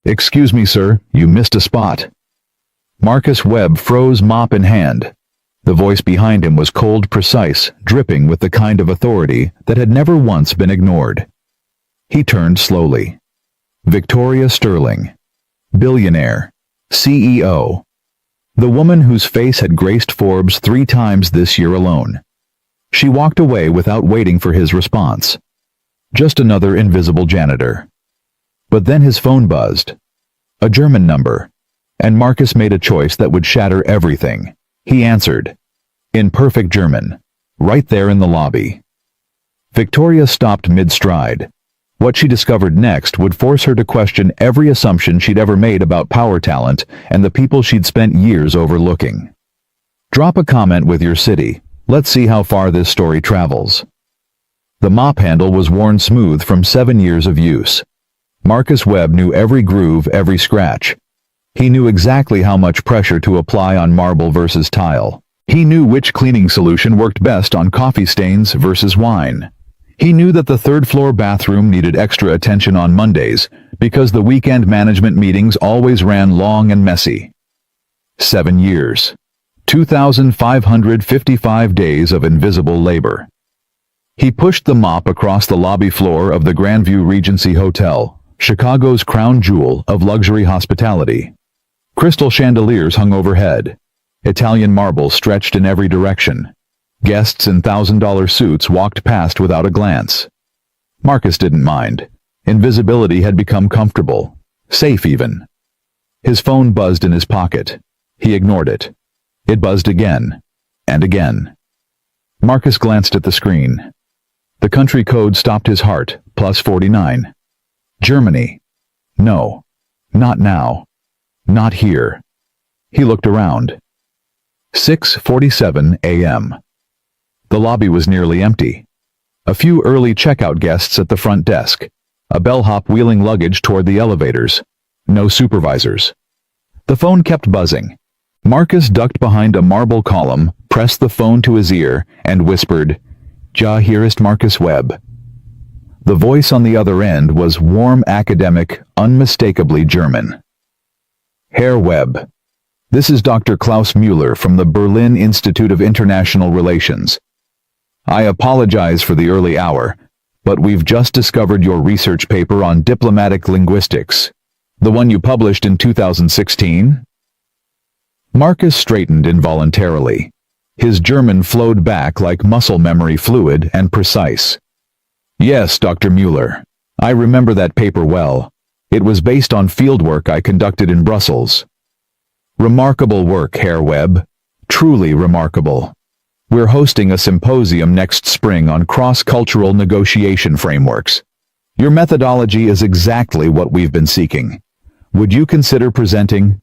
"Excuse me, sir, you missed a spot." Marcus Webb froze, mop in hand. The voice behind him was cold, precise, dripping with the kind of authority that had never once been ignored. He turned slowly. Victoria Sterling. Billionaire. CEO. The woman whose face had graced Forbes 3 times this year alone. She walked away without waiting for his response. Just another invisible janitor. But then his phone buzzed. A German number. And Marcus made a choice that would shatter everything. He answered. In perfect German. Right there in the lobby. Victoria stopped mid-stride. What she discovered next would force her to question every assumption she'd ever made about power talent and the people she'd spent years overlooking. Drop a comment with your city. Let's see how far this story travels. The mop handle was worn smooth from 7 years of use. Marcus Webb knew every groove, every scratch. He knew exactly how much pressure to apply on marble versus tile. He knew which cleaning solution worked best on coffee stains versus wine. He knew that the third-floor bathroom needed extra attention on Mondays because the weekend management meetings always ran long and messy. 7 years. 2,555 days of invisible labor. He pushed the mop across the lobby floor of the Grandview Regency Hotel, Chicago's crown jewel of luxury hospitality. Crystal chandeliers hung overhead. Italian marble stretched in every direction. Guests in $1,000 suits walked past without a glance. Marcus didn't mind. Invisibility had become comfortable. Safe even. His phone buzzed in his pocket. He ignored it. It buzzed again. And again. Marcus glanced at the screen. The country code stopped his heart, +49. Germany. No. Not now. Not here. He looked around. 6:47 a.m. The lobby was nearly empty. A few early checkout guests at the front desk. A bellhop wheeling luggage toward the elevators. No supervisors. The phone kept buzzing. Marcus ducked behind a marble column, pressed the phone to his ear, and whispered, "Ja, hier ist Marcus Webb." The voice on the other end was warm, academic, unmistakably German. Herr Webb. This is Dr. Klaus Müller from the Berlin Institute of International Relations. I apologize for the early hour, but we've just discovered your research paper on diplomatic linguistics. The one you published in 2016? Marcus straightened involuntarily. His German flowed back like muscle memory, fluid and precise. Yes, Dr. Müller. I remember that paper well. It was based on fieldwork I conducted in Brussels. Remarkable work, Herr Webb. Truly remarkable. We're hosting a symposium next spring on cross-cultural negotiation frameworks. Your methodology is exactly what we've been seeking. Would you consider presenting?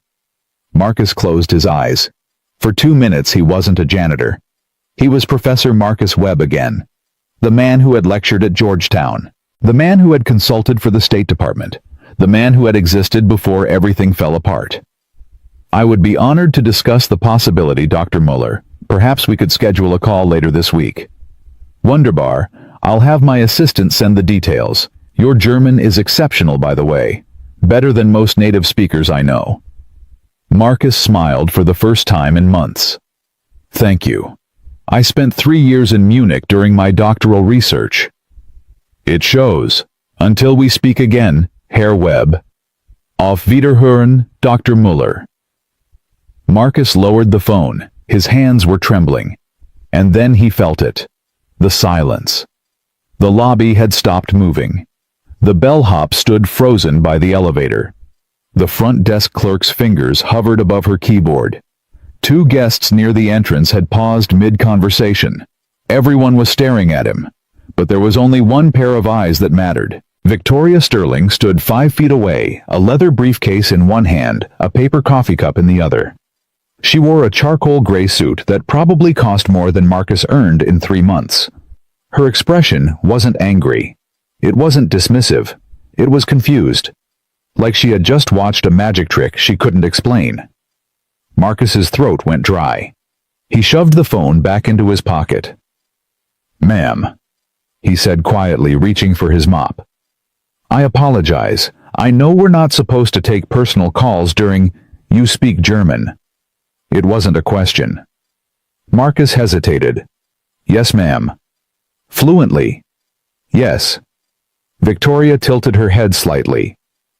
Marcus closed his eyes. For 2 minutes he wasn't a janitor. He was Professor Marcus Webb again. The man who had lectured at Georgetown. The man who had consulted for the State Department. The man who had existed before everything fell apart. I would be honored to discuss the possibility, Dr. Müller. Perhaps we could schedule a call later this week. Wunderbar. I'll have my assistant send the details. Your German is exceptional, by the way. Better than most native speakers I know. Marcus smiled for the first time in months. Thank you. I spent 3 years in Munich during my doctoral research. It shows. Until we speak again, Herr Webb. Auf Wiederhören, Dr. Müller. Marcus lowered the phone. His hands were trembling. And then he felt it. The silence. The lobby had stopped moving. The bellhop stood frozen by the elevator. The front desk clerk's fingers hovered above her keyboard. 2 guests near the entrance had paused mid-conversation. Everyone was staring at him. But there was only one pair of eyes that mattered. Victoria Sterling stood 5 feet away, a leather briefcase in one hand, a paper coffee cup in the other. She wore a charcoal gray suit that probably cost more than Marcus earned in 3 months. Her expression wasn't angry. It wasn't dismissive. It was confused. Like she had just watched a magic trick she couldn't explain. Marcus's throat went dry. He shoved the phone back into his pocket. "Ma'am," he said quietly, reaching for his mop. "I apologize. I know we're not supposed to take personal calls during "You speak German." It wasn't a question. Marcus hesitated. Yes, ma'am. Fluently. Yes. Victoria tilted her head slightly.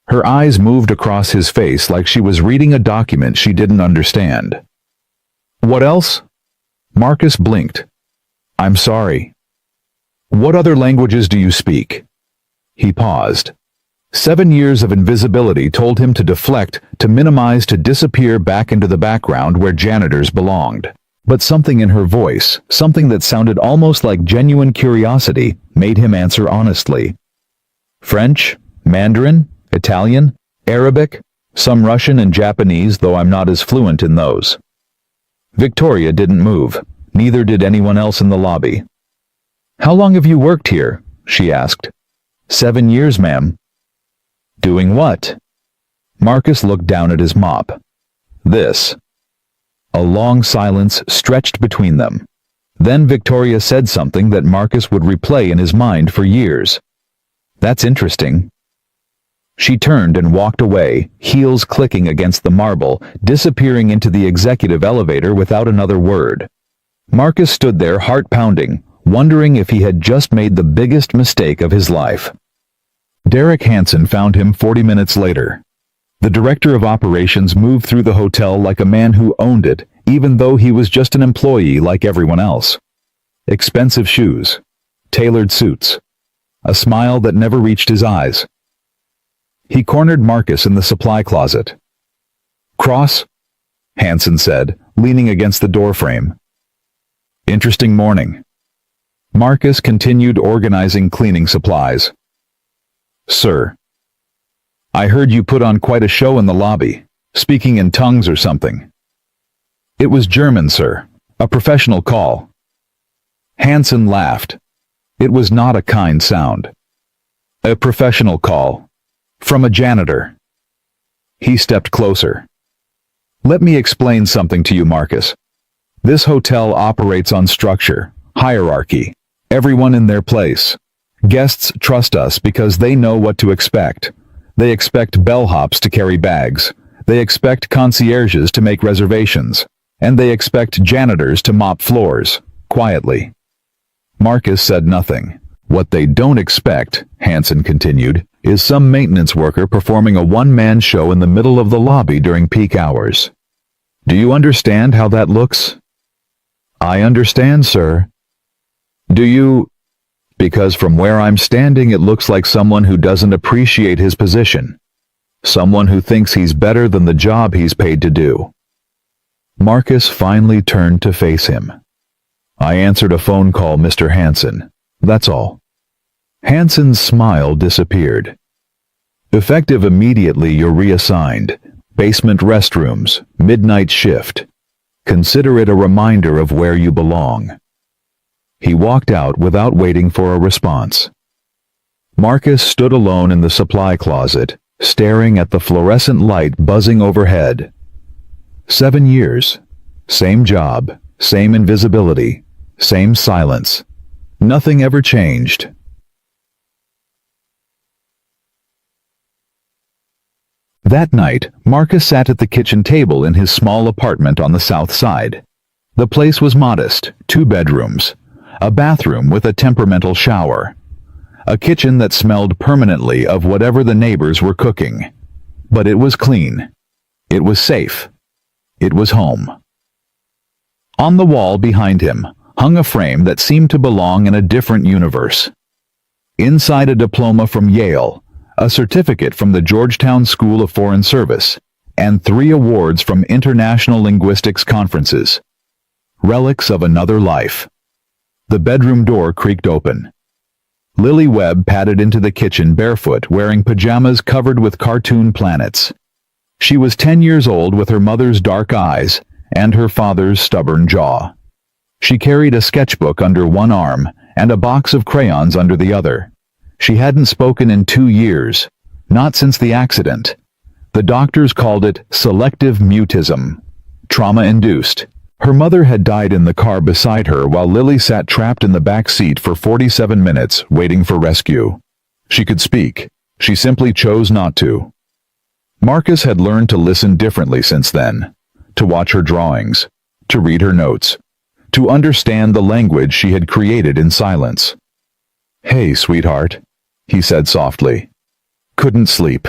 Her eyes moved across his face like she was reading a document she didn't understand. What else? Marcus blinked. I'm sorry. What other languages do you speak? He paused. 7 years of invisibility told him to deflect, to minimize, to disappear back into the background where janitors belonged. But something in her voice, something that sounded almost like genuine curiosity, made him answer honestly. French, Mandarin, Italian, Arabic, some Russian and Japanese, though I'm not as fluent in those. Victoria didn't move. Neither did anyone else in the lobby. How long have you worked here? She asked. 7 years, ma'am. Doing what? Marcus looked down at his mop. This. A long silence stretched between them. Then Victoria said something that Marcus would replay in his mind for years. That's interesting. She turned and walked away, heels clicking against the marble, disappearing into the executive elevator without another word. Marcus stood there, heart pounding, wondering if he had just made the biggest mistake of his life. Derek Hansen found him 40 minutes later. The director of operations moved through the hotel like a man who owned it, even though he was just an employee like everyone else. Expensive shoes. Tailored suits. A smile that never reached his eyes. He cornered Marcus in the supply closet. Cross? Hansen said, leaning against the doorframe. Interesting morning. Marcus continued organizing cleaning supplies. Sir. I heard you put on quite a show in the lobby, speaking in tongues or something. It was German, sir. A professional call. Hansen laughed. It was not a kind sound. A professional call. From a janitor. He stepped closer. Let me explain something to you, Marcus. This hotel operates on structure, hierarchy. Everyone in their place. Guests trust us because they know what to expect. They expect bellhops to carry bags. They expect concierges to make reservations. And they expect janitors to mop floors, quietly. Marcus said nothing. What they don't expect, Hansen continued, is some maintenance worker performing a one-man show in the middle of the lobby during peak hours. Do you understand how that looks? I understand, sir. Do you? Because from where I'm standing it looks like someone who doesn't appreciate his position. Someone who thinks he's better than the job he's paid to do. Marcus finally turned to face him. I answered a phone call, Mr. Hansen. That's all. Hansen's smile disappeared. Effective immediately, you're reassigned. Basement restrooms, midnight shift. Consider it a reminder of where you belong. He walked out without waiting for a response. Marcus stood alone in the supply closet, staring at the fluorescent light buzzing overhead. 7 years. Same job, same invisibility, same silence. Nothing ever changed. That night, Marcus sat at the kitchen table in his small apartment on the south side. The place was modest, 2 bedrooms, a bathroom with a temperamental shower, a kitchen that smelled permanently of whatever the neighbors were cooking. But it was clean. It was safe. It was home. On the wall behind him hung a frame that seemed to belong in a different universe. Inside, a diploma from Yale, a certificate from the Georgetown School of Foreign Service, and 3 awards from international linguistics conferences. Relics of another life. The bedroom door creaked open. Lily Webb padded into the kitchen barefoot, wearing pajamas covered with cartoon planets. She was 10 years old with her mother's dark eyes and her father's stubborn jaw. She carried a sketchbook under one arm and a box of crayons under the other. She hadn't spoken in 2 years, not since the accident. The doctors called it selective mutism, trauma-induced. Her mother had died in the car beside her while Lily sat trapped in the back seat for 47 minutes waiting for rescue. She could speak. She simply chose not to. Marcus had learned to listen differently since then, to watch her drawings, to read her notes, to understand the language she had created in silence. "Hey, sweetheart," he said softly. "Couldn't sleep."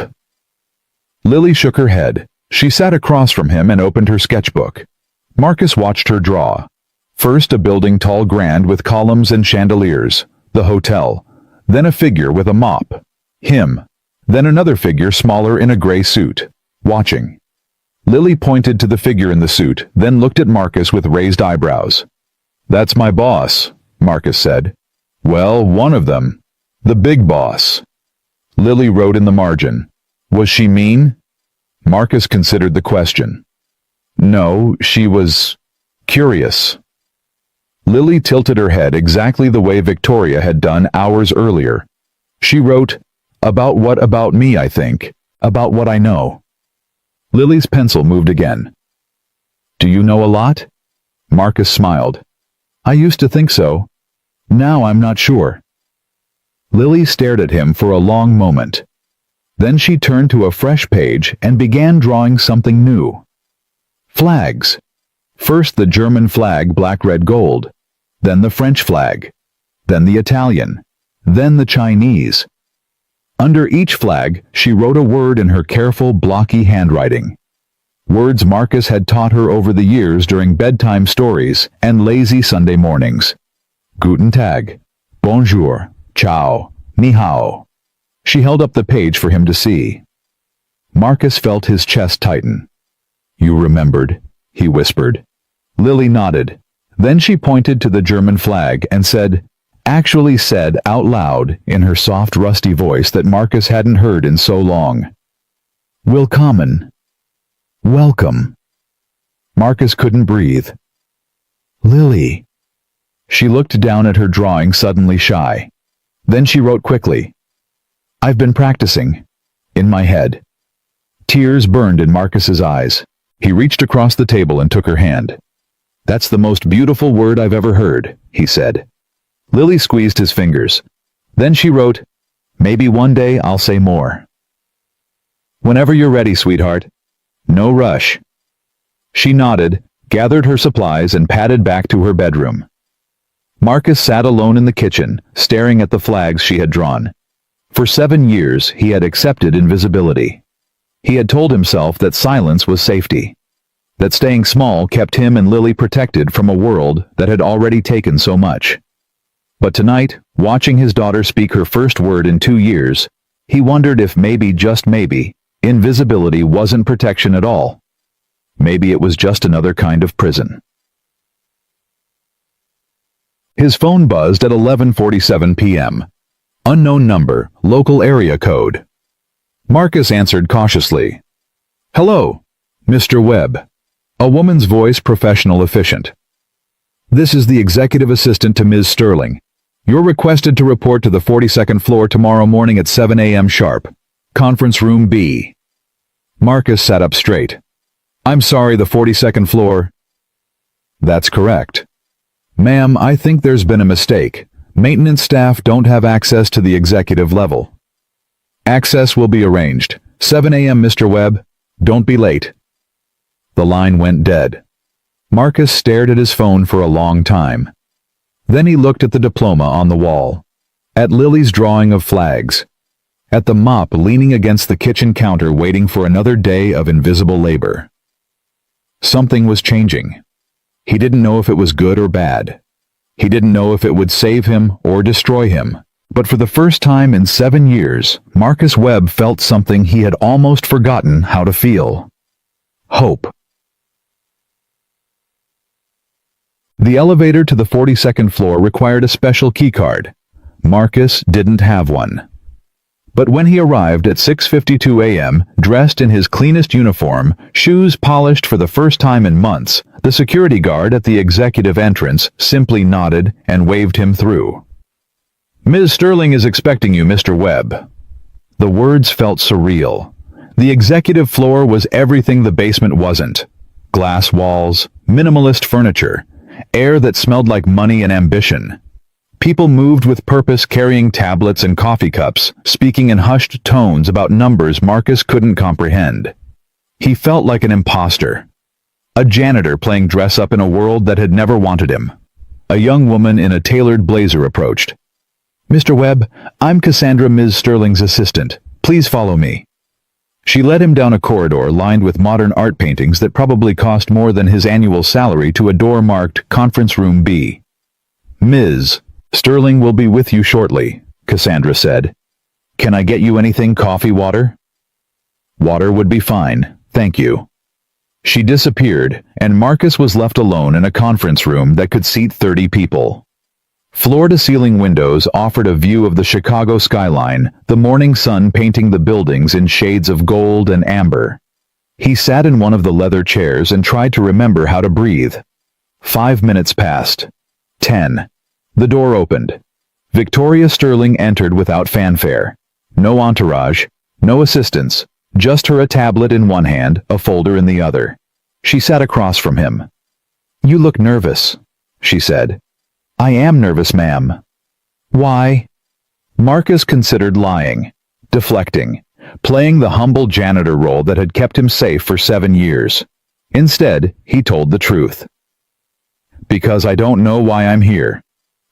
Lily shook her head. She sat across from him and opened her sketchbook. Marcus watched her draw. First a building tall grand with columns and chandeliers, the hotel, then a figure with a mop, him, then another figure smaller in a gray suit, watching. Lily pointed to the figure in the suit, then looked at Marcus with raised eyebrows. "That's my boss," Marcus said. "Well, one of them. The big boss." Lily wrote in the margin. "Was she mean?" Marcus considered the question. "No, she was curious." Lily tilted her head exactly the way Victoria had done hours earlier. She wrote, "About what about me, I think. About what I know." Lily's pencil moved again. "Do you know a lot?" Marcus smiled. "I used to think so. Now I'm not sure." Lily stared at him for a long moment. Then she turned to a fresh page and began drawing something new. Flags. First the German flag, black, red, gold. Then the French flag. Then the Italian. Then the Chinese. Under each flag, she wrote a word in her careful, blocky handwriting. Words Marcus had taught her over the years during bedtime stories and lazy Sunday mornings. Guten Tag. Bonjour. Ciao. Ni hao. She held up the page for him to see. Marcus felt his chest tighten. "You remembered," he whispered. Lily nodded. Then she pointed to the German flag and said out loud in her soft, rusty voice that Marcus hadn't heard in so long. "Willkommen." Welcome. Marcus couldn't breathe. "Lily." She looked down at her drawing, suddenly shy. Then she wrote quickly. "I've been practicing. In my head." Tears burned in Marcus's eyes. He reached across the table and took her hand. "That's the most beautiful word I've ever heard," he said. Lily squeezed his fingers. Then she wrote, "Maybe one day I'll say more." "Whenever you're ready, sweetheart. No rush." She nodded, gathered her supplies, and padded back to her bedroom. Marcus sat alone in the kitchen, staring at the flags she had drawn. For 7 years, he had accepted invisibility. He had told himself that silence was safety, that staying small kept him and Lily protected from a world that had already taken so much. But tonight, watching his daughter speak her first word in 2 years, he wondered if maybe, just maybe, invisibility wasn't protection at all. Maybe it was just another kind of prison. His phone buzzed at 11:47 p.m. Unknown number, local area code. Marcus answered cautiously. "Hello, Mr. Webb." A woman's voice, professional, efficient. "This is the executive assistant to Ms. Sterling. You're requested to report to the 42nd floor tomorrow morning at 7 a.m. sharp. Conference room B." Marcus sat up straight. "I'm sorry, the 42nd floor." "That's correct." "Ma'am, I think there's been a mistake. Maintenance staff don't have access to the executive level." "Access will be arranged. 7 a.m. Mr. Webb. Don't be late." The line went dead. Marcus stared at his phone for a long time. Then he looked at the diploma on the wall, at Lily's drawing of flags, at the mop leaning against the kitchen counter waiting for another day of invisible labor. Something was changing. He didn't know if it was good or bad. He didn't know if it would save him or destroy him. But for the first time in 7 years, Marcus Webb felt something he had almost forgotten how to feel. Hope. The elevator to the 42nd floor required a special keycard. Marcus didn't have one. But when he arrived at 6:52 a.m., dressed in his cleanest uniform, shoes polished for the first time in months, the security guard at the executive entrance simply nodded and waved him through. "Ms. Sterling is expecting you, Mr. Webb." The words felt surreal. The executive floor was everything the basement wasn't. Glass walls, minimalist furniture, air that smelled like money and ambition. People moved with purpose, carrying tablets and coffee cups, speaking in hushed tones about numbers Marcus couldn't comprehend. He felt like an imposter. A janitor playing dress-up in a world that had never wanted him. A young woman in a tailored blazer approached. "Mr. Webb, I'm Cassandra, Ms. Sterling's assistant. Please follow me." She led him down a corridor lined with modern art paintings that probably cost more than his annual salary to a door marked Conference Room B. "Ms. Sterling will be with you shortly," Cassandra said. "Can I get you anything, coffee, water?" "Water would be fine, thank you." She disappeared, and Marcus was left alone in a conference room that could seat 30 people. Floor-to-ceiling windows offered a view of the Chicago skyline, the morning sun painting the buildings in shades of gold and amber. He sat in one of the leather chairs and tried to remember how to breathe. 5 minutes passed. 10. The door opened. Victoria Sterling entered without fanfare. No entourage, no assistants, just her, a tablet in one hand, a folder in the other. She sat across from him. "You look nervous," she said. "I am nervous, ma'am." "Why?" Marcus considered lying, deflecting, playing the humble janitor role that had kept him safe for 7 years. Instead, he told the truth. "Because I don't know why I'm here.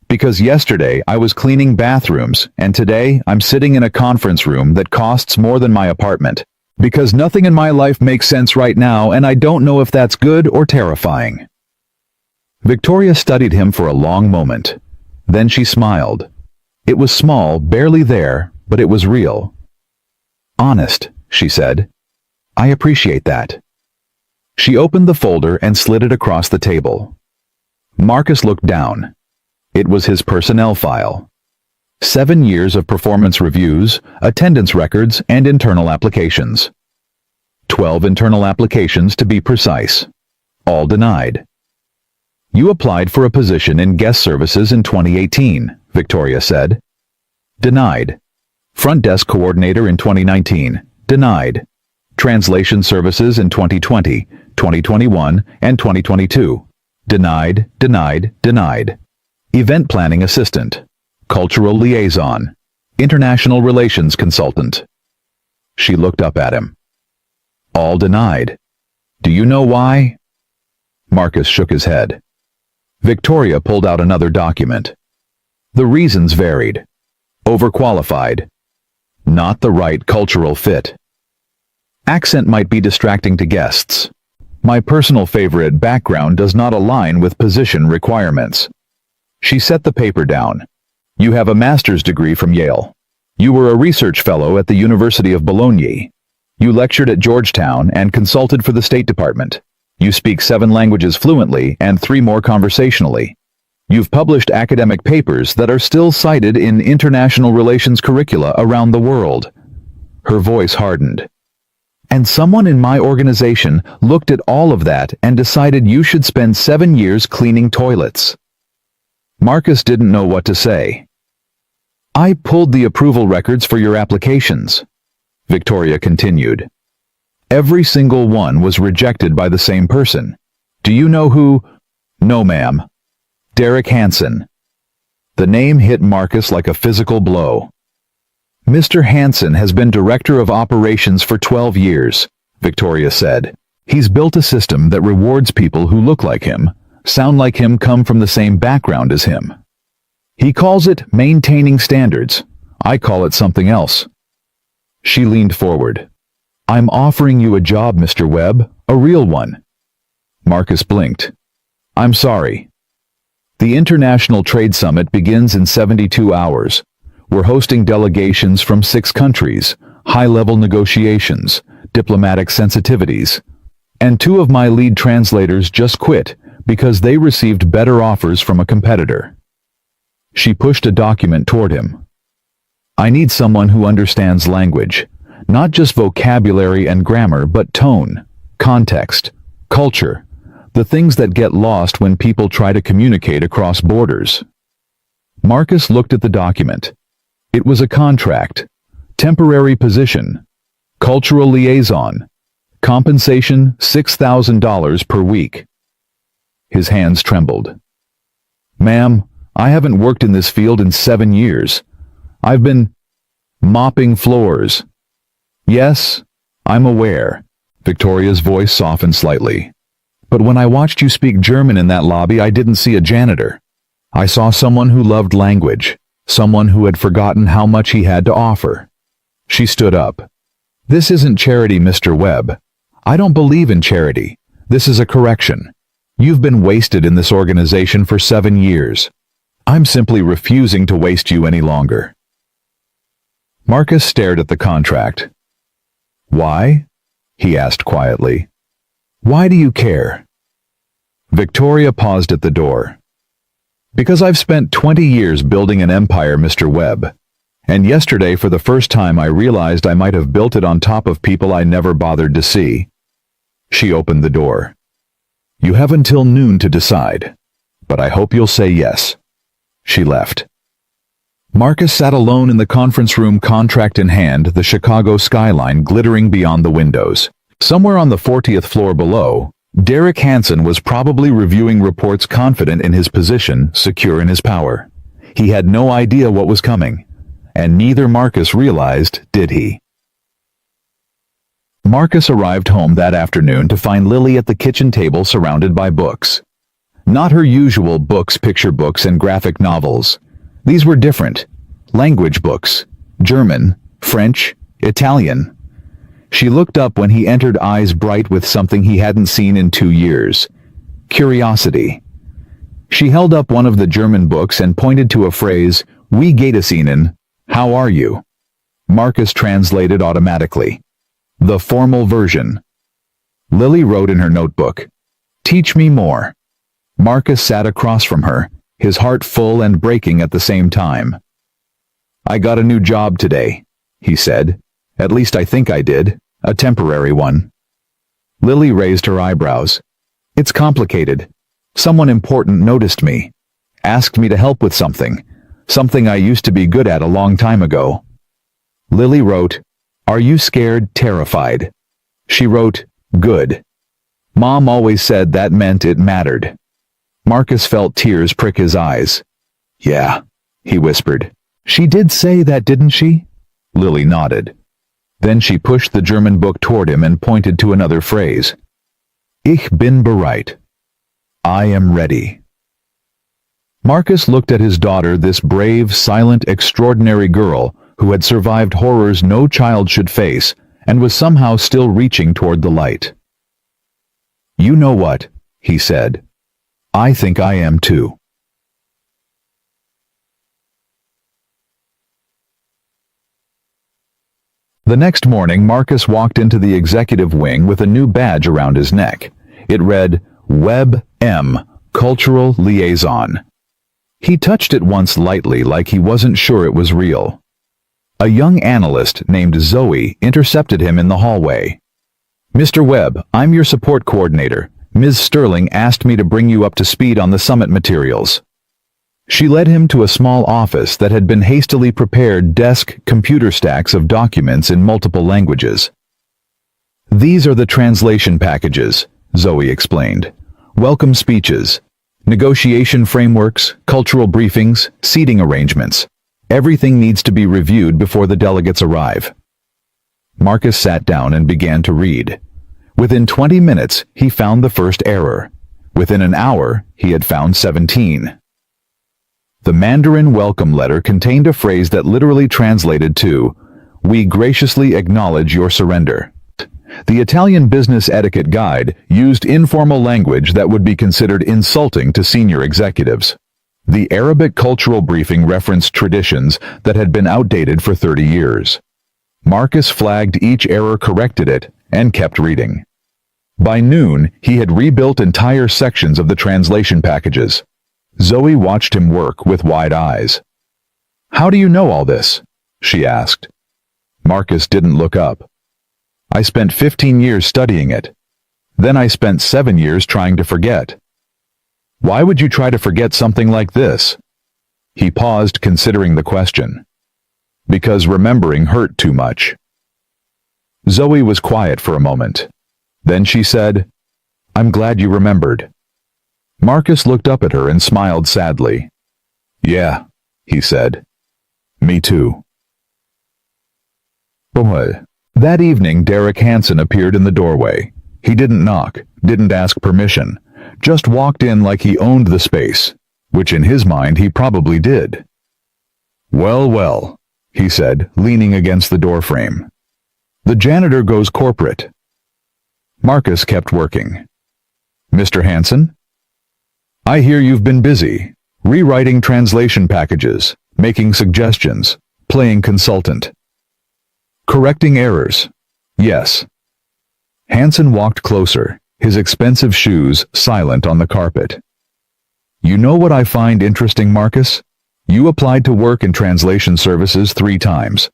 Because yesterday I was cleaning bathrooms, and today I'm sitting in a conference room that costs more than my apartment. Because nothing in my life makes sense right now, and I don't know if that's good or terrifying." Victoria studied him for a long moment. Then she smiled. It was small, barely there, but it was real. "Honest," she said. "I appreciate that." She opened the folder and slid it across the table. Marcus looked down. It was his personnel file. 7 years of performance reviews, attendance records, and internal applications. 12 internal applications to be precise. All denied. "You applied for a position in guest services in 2018, Victoria said. Denied. Front desk coordinator in 2019. Denied. Translation services in 2020, 2021, and 2022. Denied, denied, denied. Event planning assistant. Cultural liaison. International relations consultant." She looked up at him. "All denied. Do you know why?" Marcus shook his head. Victoria pulled out another document. The reasons varied. Overqualified. Not the right cultural fit. Accent might be distracting to guests. My personal favorite background does not align with position requirements. She set the paper down. You have a master's degree from Yale. You were a research fellow at the University of Bologna. You lectured at Georgetown and consulted for the State Department. You speak 7 languages fluently and 3 more conversationally. You've published academic papers that are still cited in international relations curricula around the world. Her voice hardened. And someone in my organization looked at all of that and decided you should spend 7 years cleaning toilets. Marcus didn't know what to say. I pulled the approval records for your applications, Victoria continued. Every single one was rejected by the same person. Do you know who? No, ma'am. Derek Hansen. The name hit Marcus like a physical blow. Mr. Hansen has been director of operations for 12 years, Victoria said. He's built a system that rewards people who look like him, sound like him, come from the same background as him. He calls it maintaining standards. I call it something else. She leaned forward. I'm offering you a job, Mr. Webb, a real one. Marcus blinked. I'm sorry. The International Trade Summit begins in 72 hours. We're hosting delegations from 6 countries, high-level negotiations, diplomatic sensitivities. And 2 of my lead translators just quit because they received better offers from a competitor. She pushed a document toward him. I need someone who understands language, not just vocabulary and grammar, but tone, context, culture, the things that get lost when people try to communicate across borders. Marcus looked at the document. It was a contract, temporary position, cultural liaison, compensation $6,000 per week. His hands trembled. Ma'am, I haven't worked in this field in 7 years. I've been mopping floors. Yes, I'm aware. Victoria's voice softened slightly. But when I watched you speak German in that lobby, I didn't see a janitor. I saw someone who loved language, someone who had forgotten how much he had to offer. She stood up. This isn't charity, Mr. Webb. I don't believe in charity. This is a correction. You've been wasted in this organization for 7 years. I'm simply refusing to waste you any longer. Marcus stared at the contract. Why? He asked quietly. Why do you care? Victoria paused at the door. Because I've spent 20 years building an empire, Mr. Webb. And yesterday, for the first time, I realized I might have built it on top of people I never bothered to see. She opened the door. You have until noon to decide, but I hope you'll say yes. She left. Marcus sat alone in the conference room, contract in hand, the Chicago skyline glittering beyond the windows. Somewhere on the 40th floor below, Derek Hansen was probably reviewing reports, confident in his position, secure in his power. He had no idea what was coming, and neither Marcus realized, did he? Marcus arrived home that afternoon to find Lily at the kitchen table surrounded by books. Not her usual books, picture books and graphic novels. These were different. Language books. German, French, Italian. She looked up when he entered, eyes bright with something he hadn't seen in 2 years. Curiosity. She held up one of the German books and pointed to a phrase, Wie geht es Ihnen? How are you? Marcus translated automatically. The formal version. Lily wrote in her notebook, Teach me more. Marcus sat across from her, his heart full and breaking at the same time. I got a new job today, he said. At least I think I did, a temporary one. Lily raised her eyebrows. It's complicated. Someone important noticed me, asked me to help with something I used to be good at a long time ago. Lily wrote, Are you scared, terrified? She wrote, Good. Mom always said that meant it mattered. Marcus felt tears prick his eyes. Yeah, he whispered. She did say that, didn't she? Lily nodded. Then she pushed the German book toward him and pointed to another phrase. Ich bin bereit. I am ready. Marcus looked at his daughter, this brave, silent, extraordinary girl who had survived horrors no child should face and was somehow still reaching toward the light. You know what? He said. I think I am too. The next morning, Marcus walked into the executive wing with a new badge around his neck. It read, Webb M, Cultural Liaison. He touched it once lightly, like he wasn't sure it was real. A young analyst named Zoe intercepted him in the hallway. Mr. Webb, I'm your support coordinator. Ms. Sterling asked me to bring you up to speed on the summit materials. She led him to a small office that had been hastily prepared, desk, computer stacks of documents in multiple languages. These are the translation packages, Zoe explained. Welcome speeches, negotiation frameworks, cultural briefings, seating arrangements. Everything needs to be reviewed before the delegates arrive. Marcus sat down and began to read. Within 20 minutes, he found the first error. Within an hour, he had found 17. The Mandarin welcome letter contained a phrase that literally translated to, We graciously acknowledge your surrender. The Italian business etiquette guide used informal language that would be considered insulting to senior executives. The Arabic cultural briefing referenced traditions that had been outdated for 30 years. Marcus flagged each error, corrected it, and kept reading. By noon, he had rebuilt entire sections of the translation packages. Zoe watched him work with wide eyes. How do you know all this? She asked. Marcus didn't look up. I spent 15 years studying it. Then I spent 7 years trying to forget. Why would you try to forget something like this? He paused, considering the question. Because remembering hurt too much. Zoe was quiet for a moment. Then she said, I'm glad you remembered. Marcus looked up at her and smiled sadly. Yeah, he said. Me too. Boy. That evening, Derek Hansen appeared in the doorway. He didn't knock, didn't ask permission, just walked in like he owned the space, which in his mind he probably did. Well, well, he said, leaning against the doorframe. The janitor goes corporate. Marcus kept working. Mr. Hansen? I hear you've been busy, rewriting translation packages, making suggestions, playing consultant. Correcting errors. Yes. Hansen walked closer, his expensive shoes silent on the carpet. You know what I find interesting, Marcus? You applied to work in translation services 3 times.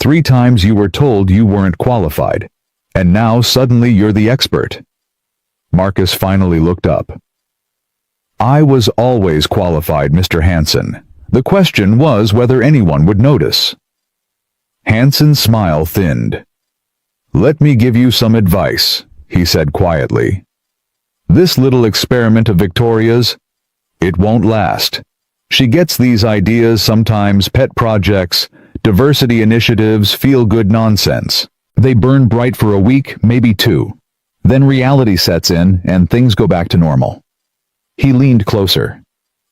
3 times you were told you weren't qualified, and now suddenly you're the expert. Marcus finally looked up. I was always qualified, Mr. Hansen. The question was whether anyone would notice. Hansen's smile thinned. Let me give you some advice, he said quietly. This little experiment of Victoria's, it won't last. She gets these ideas, sometimes pet projects, diversity initiatives, feel-good nonsense. They burn bright for a week, maybe 2. Then reality sets in and things go back to normal. He leaned closer.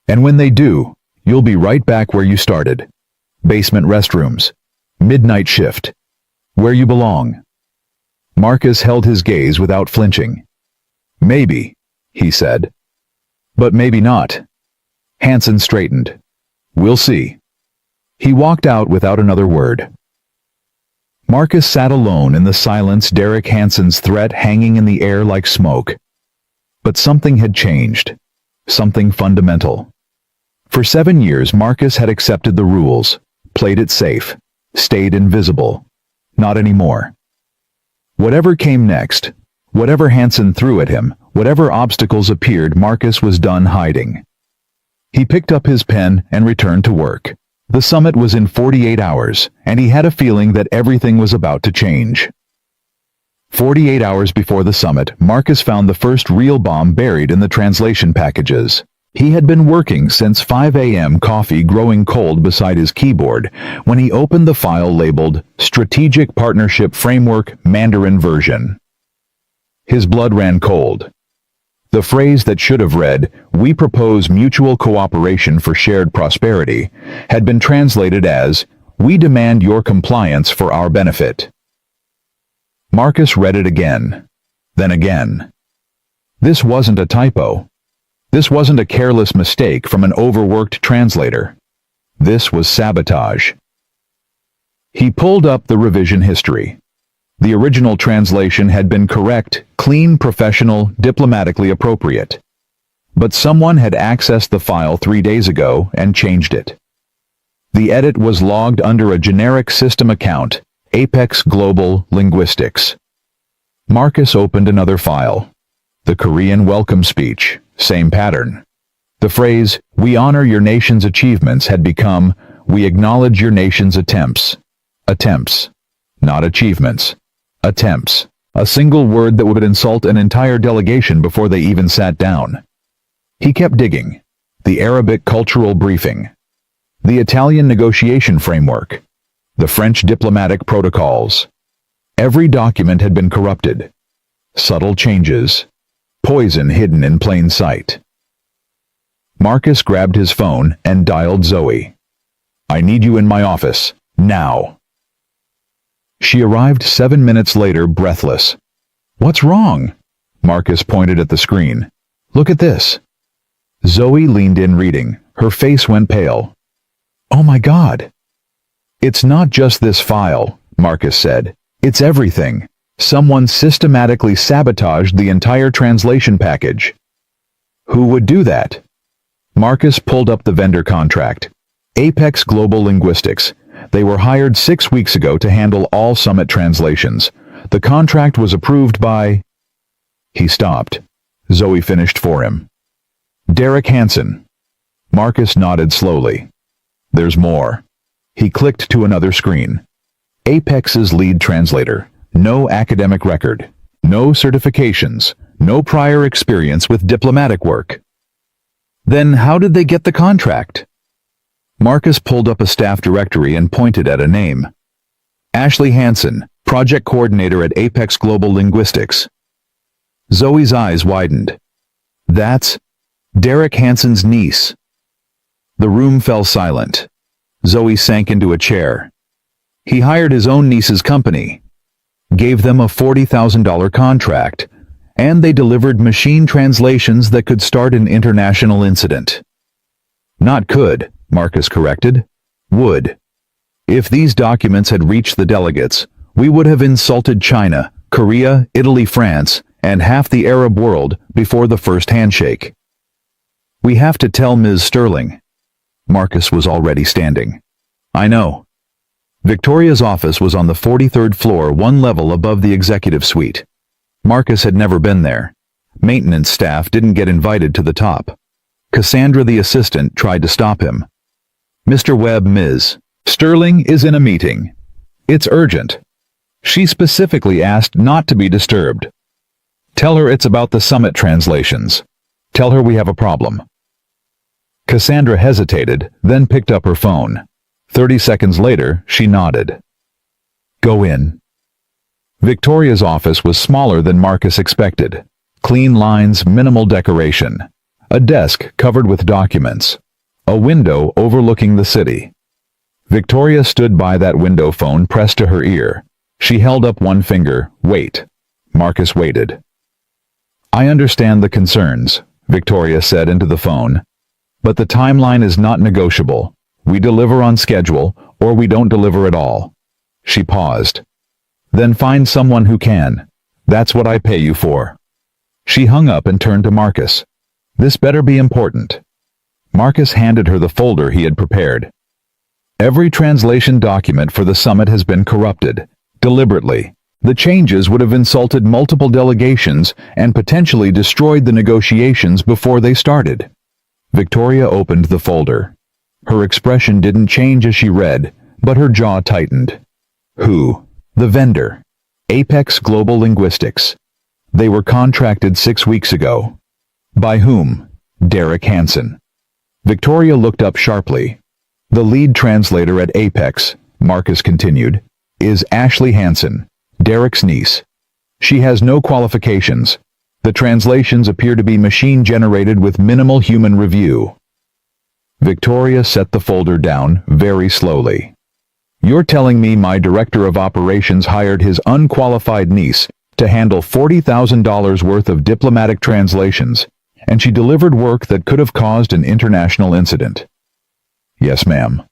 And when they do, you'll be right back where you started. Basement restrooms. Midnight shift. Where you belong. Marcus held his gaze without flinching. Maybe, he said. But maybe not. Hansen straightened. We'll see. He walked out without another word. Marcus sat alone in the silence, Derek Hansen's threat hanging in the air like smoke. But something had changed. Something fundamental. For 7 years, Marcus had accepted the rules, played it safe, stayed invisible. Not anymore. Whatever came next, whatever Hansen threw at him, whatever obstacles appeared, Marcus was done hiding. He picked up his pen and returned to work. The summit was in 48 hours, and he had a feeling that everything was about to change. 48 hours before the summit, Marcus found the first real bomb buried in the translation packages. He had been working since 5 a.m., coffee growing cold beside his keyboard, when he opened the file labeled Strategic Partnership Framework Mandarin Version. His blood ran cold. The phrase that should have read, "We propose mutual cooperation for shared prosperity," had been translated as, "We demand your compliance for our benefit." Marcus read it again, then again. This wasn't a typo. This wasn't a careless mistake from an overworked translator. This was sabotage. He pulled up the revision history. The original translation had been correct, clean, professional, diplomatically appropriate. But someone had accessed the file 3 days ago and changed it. The edit was logged under a generic system account, Apex Global Linguistics. Marcus opened another file. The Korean welcome speech, same pattern. The phrase, "We honor your nation's achievements," had become, "We acknowledge your nation's attempts." Attempts. Not achievements. Attempts. A single word that would insult an entire delegation before they even sat down. He kept digging. The Arabic cultural briefing. The Italian negotiation framework. The French diplomatic protocols. Every document had been corrupted. Subtle changes. Poison hidden in plain sight. Marcus grabbed his phone and dialed Zoe. "I need you in my office, now." She arrived 7 minutes later, breathless. "What's wrong?" Marcus pointed at the screen. "Look at this." Zoe leaned in reading. Her face went pale. "Oh my God." "It's not just this file," Marcus said. "It's everything. Someone systematically sabotaged the entire translation package." "Who would do that?" Marcus pulled up the vendor contract. Apex Global Linguistics. They were hired 6 weeks ago to handle all summit translations. The contract was approved by... He stopped. Zoe finished for him. "Derek Hansen." Marcus nodded slowly. "There's more." He clicked to another screen. Apex's lead translator. No academic record. No certifications. No prior experience with diplomatic work. Then how did they get the contract? Marcus pulled up a staff directory and pointed at a name. Ashley Hansen, project coordinator at Apex Global Linguistics. Zoe's eyes widened. That's Derek Hansen's niece. The room fell silent. Zoe sank into a chair. He hired his own niece's company, gave them a $40,000 contract, and they delivered machine translations that could start an international incident. Not could, Marcus corrected. Would. If these documents had reached the delegates, we would have insulted China, Korea, Italy, France, and half the Arab world before the first handshake. We have to tell Ms. Sterling. Marcus was already standing. I know. Victoria's office was on the 43rd floor, one level above the executive suite. Marcus had never been there. Maintenance staff didn't get invited to the top. Cassandra, the assistant, tried to stop him. Mr. Webb, Ms. Sterling is in a meeting. It's urgent. She specifically asked not to be disturbed. Tell her it's about the summit translations. Tell her we have a problem. Cassandra hesitated, then picked up her phone. 30 seconds later, she nodded. Go in. Victoria's office was smaller than Marcus expected. Clean lines, minimal decoration. A desk covered with documents. A window overlooking the city. Victoria stood by that window, phone pressed to her ear. She held up one finger. Wait. Marcus waited. I understand the concerns, Victoria said into the phone. But the timeline is not negotiable. We deliver on schedule, or we don't deliver at all. She paused. Then find someone who can. That's what I pay you for. She hung up and turned to Marcus. This better be important. Marcus handed her the folder he had prepared. Every translation document for the summit has been corrupted, deliberately. The changes would have insulted multiple delegations and potentially destroyed the negotiations before they started. Victoria opened the folder. Her expression didn't change as she read, but her jaw tightened. Who? The vendor. Apex Global Linguistics. They were contracted 6 weeks ago. By whom? Derek Hansen. Victoria looked up sharply. The lead translator at Apex, Marcus continued, is Ashley Hansen, Derek's niece. She has no qualifications. The translations appear to be machine-generated with minimal human review. Victoria set the folder down very slowly. You're telling me my director of operations hired his unqualified niece to handle $40,000 worth of diplomatic translations, and she delivered work that could have caused an international incident? Yes, ma'am.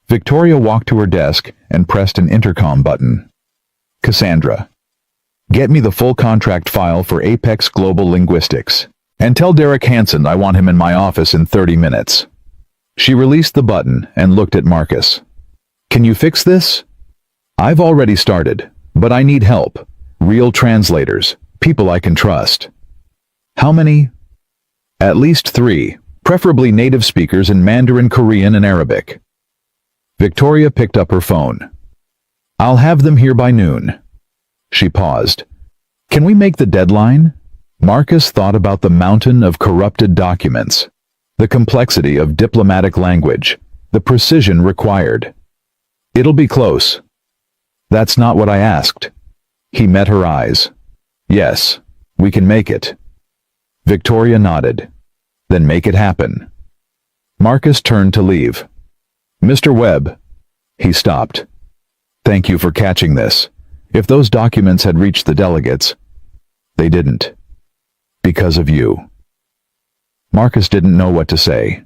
Victoria walked to her desk and pressed an intercom button. Cassandra, get me the full contract file for Apex Global Linguistics, and tell Derek Hansen I want him in my office in 30 minutes. She released the button and looked at Marcus. Can you fix this? I've already started, but I need help. Real translators, people I can trust. How many? At least 3, preferably native speakers in Mandarin, Korean, and Arabic. Victoria picked up her phone. I'll have them here by noon. She paused. Can we make the deadline? Marcus thought about the mountain of corrupted documents, the complexity of diplomatic language, the precision required. It'll be close. That's not what I asked. He met her eyes. Yes, we can make it. Victoria nodded. Then make it happen. Marcus turned to leave. Mr. Webb. He stopped. Thank you for catching this. If those documents had reached the delegates, they didn't. Because of you. Marcus didn't know what to say.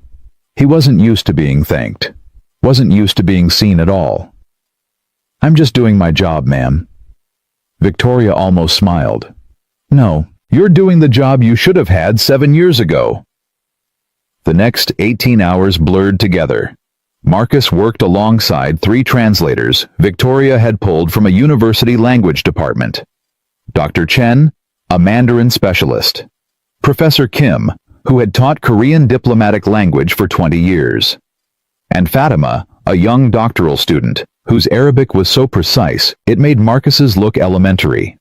He wasn't used to being thanked. Wasn't used to being seen at all. I'm just doing my job, ma'am. Victoria almost smiled. No, you're doing the job you should have had 7 years ago. The next 18 hours blurred together. Marcus worked alongside 3 translators Victoria had pulled from a university language department. Dr. Chen, a Mandarin specialist. Professor Kim, who had taught Korean diplomatic language for 20 years. And Fatima, a young doctoral student, whose Arabic was so precise it made Marcus's look elementary.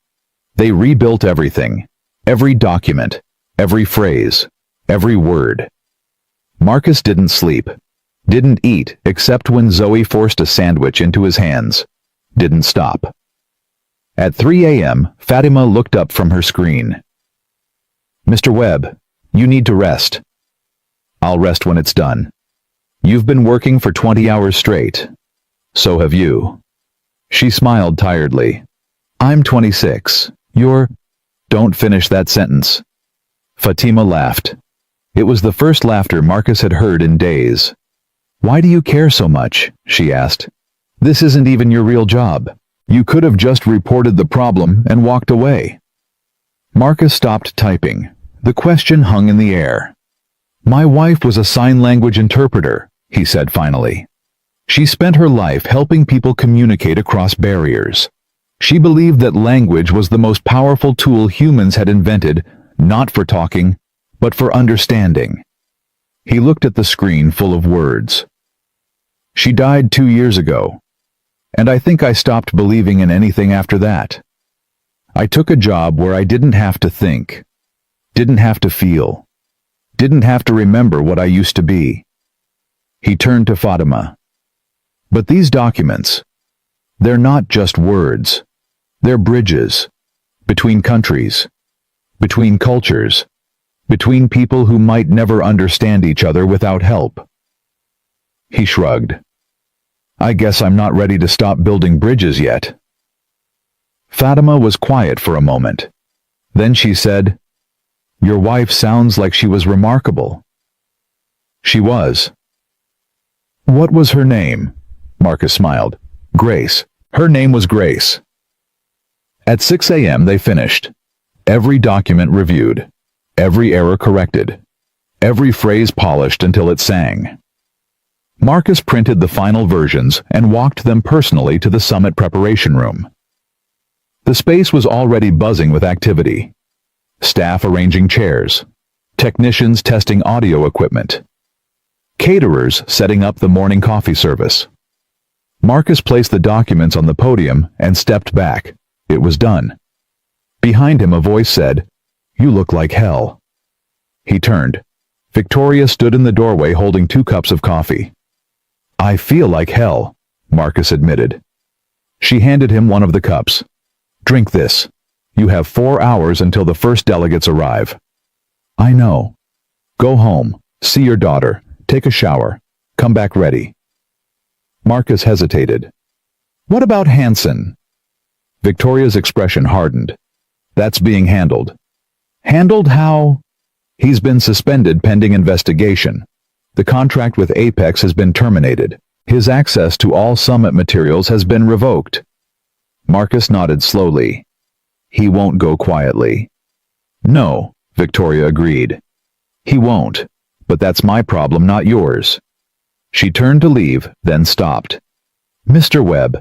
They rebuilt everything. Every document. Every phrase. Every word. Marcus didn't sleep. Didn't eat except when Zoe forced a sandwich into his hands. Didn't stop. At 3 a.m., Fatima looked up from her screen. "Mr. Webb, you need to rest." "I'll rest when it's done. You've been working for 20 hours straight. So have you." She smiled tiredly. "I'm 26. You're—" "Don't finish that sentence." Fatima laughed. It was the first laughter Marcus had heard in days. "Why do you care so much?" she asked. "This isn't even your real job. You could have just reported the problem and walked away." Marcus stopped typing. The question hung in the air. "My wife was a sign language interpreter," he said finally. "She spent her life helping people communicate across barriers. She believed that language was the most powerful tool humans had invented, not for talking, but for understanding." He looked at the screen full of words. "She died 2 years ago. And I think I stopped believing in anything after that. I took a job where I didn't have to think, didn't have to feel, didn't have to remember what I used to be." He turned to Fatima. "But these documents, they're not just words. They're bridges. Between countries. Between cultures. Between people who might never understand each other without help." He shrugged. "I guess I'm not ready to stop building bridges yet." Fatima was quiet for a moment. Then she said, "Your wife sounds like she was remarkable." "She was." "What was her name?" Marcus smiled. "Grace. Her name was Grace." At 6 a.m. they finished. Every document reviewed. Every error corrected. Every phrase polished until it sang. Marcus printed the final versions and walked them personally to the summit preparation room. The space was already buzzing with activity. Staff arranging chairs. Technicians testing audio equipment. Caterers setting up the morning coffee service. Marcus placed the documents on the podium and stepped back. It was done. Behind him a voice said, "You look like hell." He turned. Victoria stood in the doorway holding 2 cups of coffee. "I feel like hell," Marcus admitted. She handed him one of the cups. "Drink this. You have 4 hours until the first delegates arrive." "I know. Go home, see your daughter, take a shower, come back ready." Marcus hesitated. "What about Hansen?" Victoria's expression hardened. "That's being handled." "Handled how?" "He's been suspended pending investigation. The contract with Apex has been terminated. His access to all summit materials has been revoked." Marcus nodded slowly. "He won't go quietly." "No," Victoria agreed. "He won't, but that's my problem, not yours." She turned to leave, then stopped. "Mr. Webb,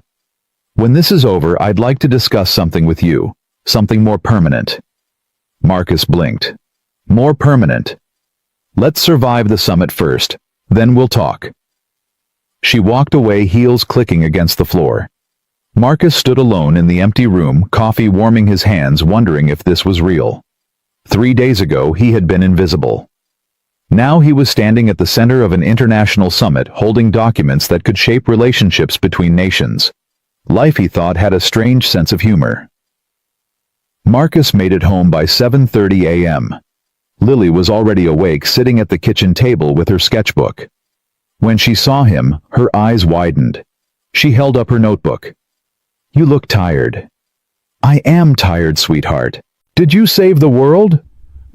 when this is over, I'd like to discuss something with you, something more permanent." Marcus blinked. "More permanent? Let's survive the summit first, then we'll talk." She walked away, heels clicking against the floor. Marcus stood alone in the empty room, coffee warming his hands, wondering if this was real. 3 days ago, he had been invisible. Now he was standing at the center of an international summit, holding documents that could shape relationships between nations. Life, he thought, had a strange sense of humor. Marcus made it home by 7:30 a.m. Lily was already awake, sitting at the kitchen table with her sketchbook. When she saw him, her eyes widened. She held up her notebook. "You look tired." "I am tired, sweetheart. Did you save the world?"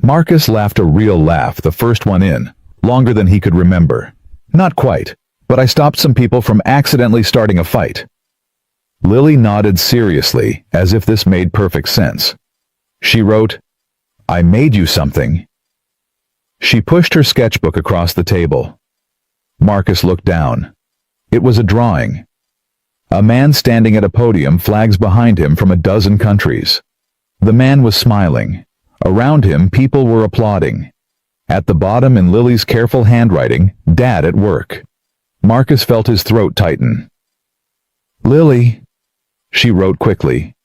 Marcus laughed, a real laugh, the first one in, longer than he could remember. "Not quite, but I stopped some people from accidentally starting a fight." Lily nodded seriously, as if this made perfect sense. She wrote, "I made you something." She pushed her sketchbook across the table. Marcus looked down. It was a drawing. A man standing at a podium, flags behind him from a dozen countries. The man was smiling. Around him, people were applauding. At the bottom, in Lily's careful handwriting, "Dad at work." Marcus felt his throat tighten. "Lily," she wrote quickly,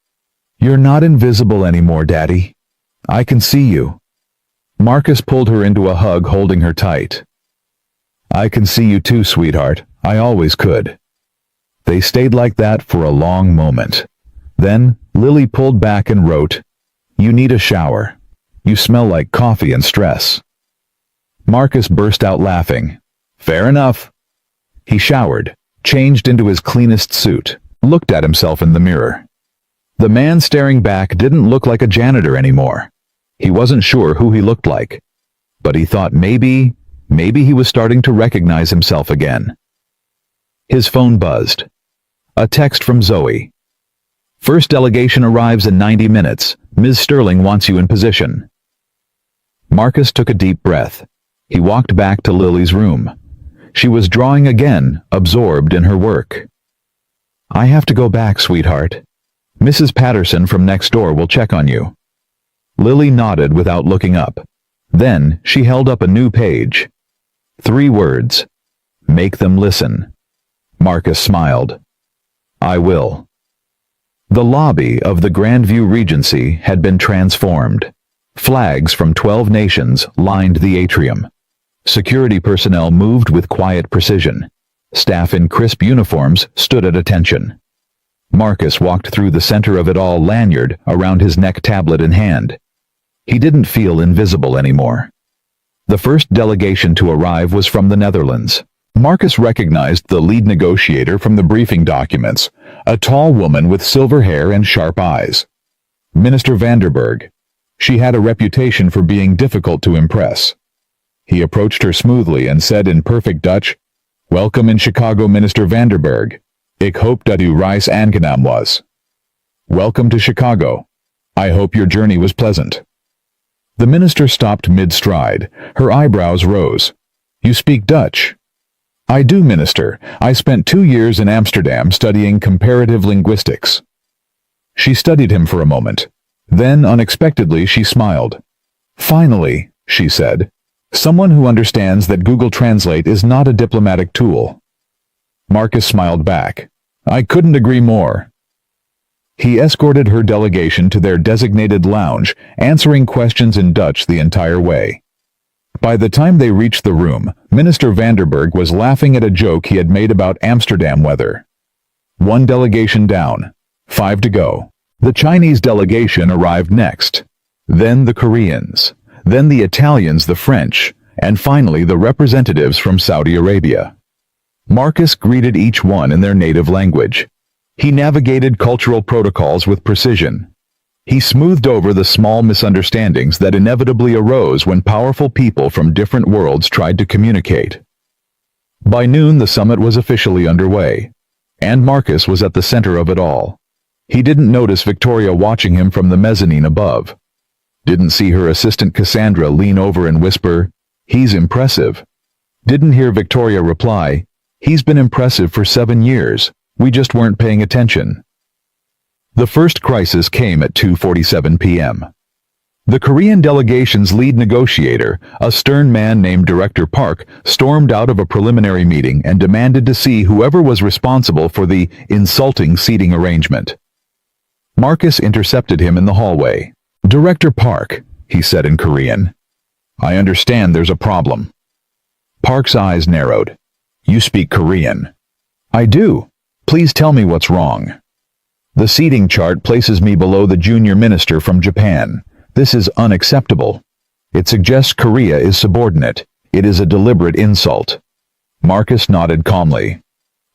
"you're not invisible anymore, Daddy. I can see you." Marcus pulled her into a hug, holding her tight. I can see you too, sweetheart. I always could. They stayed like that for a long moment. Then, Lily pulled back and wrote, "You need a shower. You smell like coffee and stress." Marcus burst out laughing. Fair enough. He showered, changed into his cleanest suit, looked at himself in the mirror. The man staring back didn't look like a janitor anymore. He wasn't sure who he looked like, but he thought maybe he was starting to recognize himself again. His phone buzzed. A text from Zoe. "First delegation arrives in 90 minutes. Ms. Sterling wants you in position." Marcus took a deep breath. He walked back to Lily's room. She was drawing again, absorbed in her work. "I have to go back, sweetheart. Mrs. Patterson from next door will check on you." Lily nodded without looking up. Then she held up a new page. 3 words. "Make them listen." Marcus smiled. "I will." The lobby of the Grandview Regency had been transformed. Flags from 12 nations lined the atrium. Security personnel moved with quiet precision. Staff in crisp uniforms stood at attention. Marcus walked through the center of it all, lanyard around his neck, tablet in hand. He didn't feel invisible anymore. The first delegation to arrive was from the Netherlands. Marcus recognized the lead negotiator from the briefing documents, a tall woman with silver hair and sharp eyes. Minister Vanderberg. She had a reputation for being difficult to impress. He approached her smoothly and said in perfect Dutch, "Welcome in Chicago, Minister Vanderberg. Ik hoop dat uw reis aangenaam was." Welcome to Chicago. I hope your journey was pleasant. The minister stopped mid-stride. Her eyebrows rose. "You speak Dutch?" "I do, Minister. I spent 2 years in Amsterdam studying comparative linguistics." She studied him for a moment. Then, unexpectedly, she smiled. "Finally," she said, "someone who understands that Google Translate is not a diplomatic tool." Marcus smiled back. "I couldn't agree more." He escorted her delegation to their designated lounge, answering questions in Dutch the entire way. By the time they reached the room, Minister Vanderberg was laughing at a joke he had made about Amsterdam weather. 1 delegation down, 5 to go. The Chinese delegation arrived next. Then the Koreans. Then the Italians, the French, and finally the representatives from Saudi Arabia. Marcus greeted each one in their native language. He navigated cultural protocols with precision. He smoothed over the small misunderstandings that inevitably arose when powerful people from different worlds tried to communicate. By noon, the summit was officially underway, and Marcus was at the center of it all. He didn't notice Victoria watching him from the mezzanine above. Didn't see her assistant Cassandra lean over and whisper, "He's impressive." Didn't hear Victoria reply, "He's been impressive for 7 years. We just weren't paying attention." The first crisis came at 2:47 p.m. The Korean delegation's lead negotiator, a stern man named Director Park, stormed out of a preliminary meeting and demanded to see whoever was responsible for the insulting seating arrangement. Marcus intercepted him in the hallway. "Director Park," he said in Korean, "I understand there's a problem." Park's eyes narrowed. "You speak Korean?" "I do. Please tell me what's wrong." "The seating chart places me below the junior minister from Japan. This is unacceptable. It suggests Korea is subordinate. It is a deliberate insult." Marcus nodded calmly.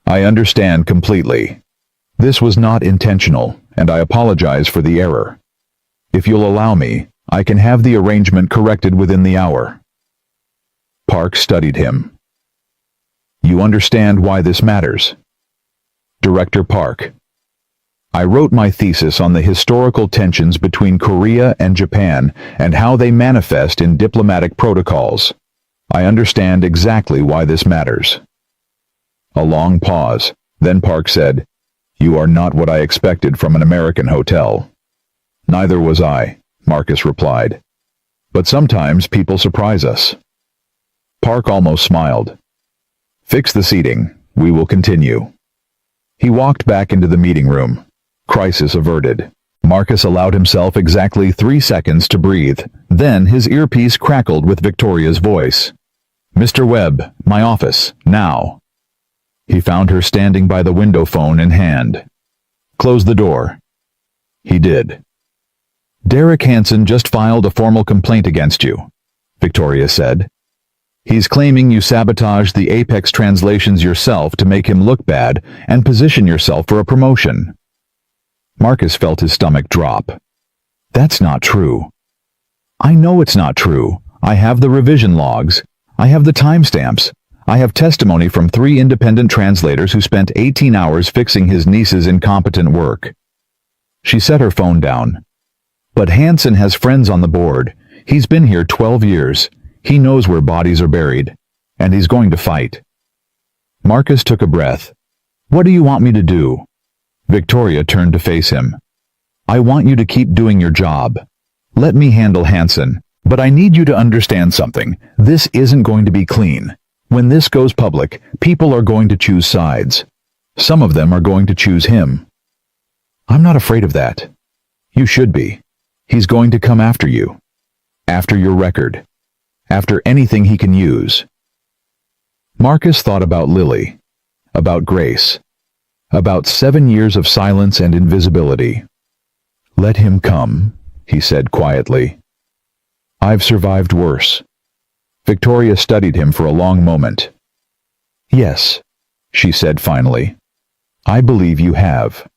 "I understand completely. This was not intentional, and I apologize for the error. If you'll allow me, I can have the arrangement corrected within the hour." Park studied him. "You understand why this matters?" Director Park: "I wrote my thesis on the historical tensions between Korea and Japan and how they manifest in diplomatic protocols. I understand exactly why this matters." A long pause. Then Park said, "You are not what I expected from an American hotel." "Neither was I," Marcus replied. "But sometimes people surprise us." Park almost smiled. "Fix the seating. We will continue." He walked back into the meeting room. Crisis averted. Marcus allowed himself exactly 3 seconds to breathe. Then his earpiece crackled with Victoria's voice. Mr. Webb, my office, now. He found her standing by the window, phone in hand. Close the door. He did. Derek Hansen just filed a formal complaint against you, Victoria said. He's claiming you sabotaged the Apex translations yourself to make him look bad and position yourself for a promotion. Marcus felt his stomach drop. That's not true. I know it's not true. I have the revision logs. I have the timestamps. I have testimony from 3 independent translators who spent 18 hours fixing his niece's incompetent work. She set her phone down. But Hansen has friends on the board. He's been here 12 years. He knows where bodies are buried. And he's going to fight. Marcus took a breath. What do you want me to do? Victoria turned to face him. I want you to keep doing your job. Let me handle Hansen. But I need you to understand something. This isn't going to be clean. When this goes public, people are going to choose sides. Some of them are going to choose him. I'm not afraid of that. You should be. He's going to come after you. After your record. After anything he can use. Marcus thought about Lily. About Grace. About 7 years of silence and invisibility. Let him come, he said quietly. I've survived worse. Victoria studied him for a long moment. Yes, she said finally. I believe you have.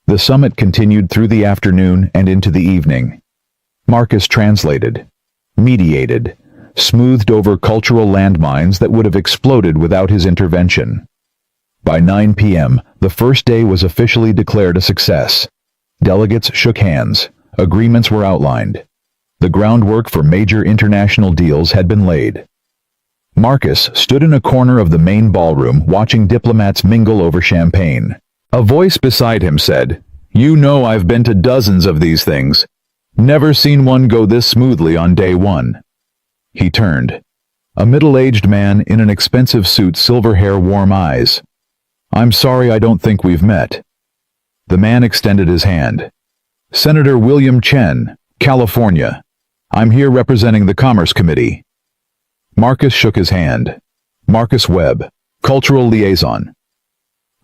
The summit continued through the afternoon and into the evening. Marcus translated, mediated, smoothed over cultural landmines that would have exploded without his intervention. By 9 p.m., the first day was officially declared a success. Delegates shook hands. Agreements were outlined. The groundwork for major international deals had been laid. Marcus stood in a corner of the main ballroom watching diplomats mingle over champagne. A voice beside him said, "You know I've been to dozens of these things. Never seen one go this smoothly on day one." He turned. A middle-aged man in an expensive suit, silver hair, warm eyes. "I'm sorry, I don't think we've met." The man extended his hand. "Senator William Chen, California. I'm here representing the Commerce Committee." Marcus shook his hand. "Marcus Webb, Cultural Liaison."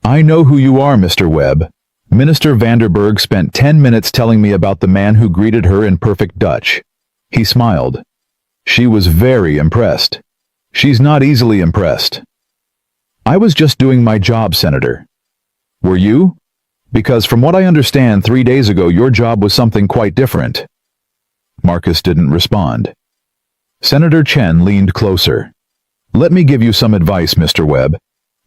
"I know who you are, Mr. Webb. Minister Vanderberg spent 10 minutes telling me about the man who greeted her in perfect Dutch." He smiled. "She was very impressed. She's not easily impressed." "I was just doing my job, Senator." "Were you? Because from what I understand, 3 days ago your job was something quite different." Marcus didn't respond. Senator Chen leaned closer. "Let me give you some advice, Mr. Webb.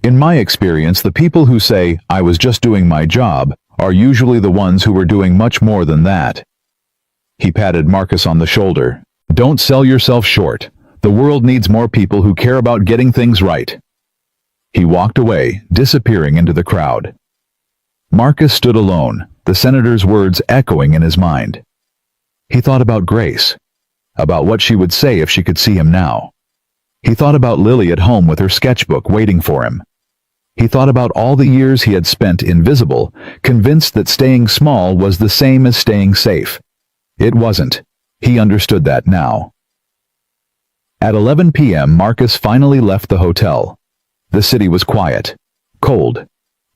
In my experience, the people who say, 'I was just doing my job,' are usually the ones who were doing much more than that." He patted Marcus on the shoulder. "Don't sell yourself short. The world needs more people who care about getting things right." He walked away, disappearing into the crowd. Marcus stood alone, the senator's words echoing in his mind. He thought about Grace, about what she would say if she could see him now. He thought about Lily at home with her sketchbook waiting for him. He thought about all the years he had spent invisible, convinced that staying small was the same as staying safe. It wasn't. He understood that now. At 11 p.m., Marcus finally left the hotel. The city was quiet, cold.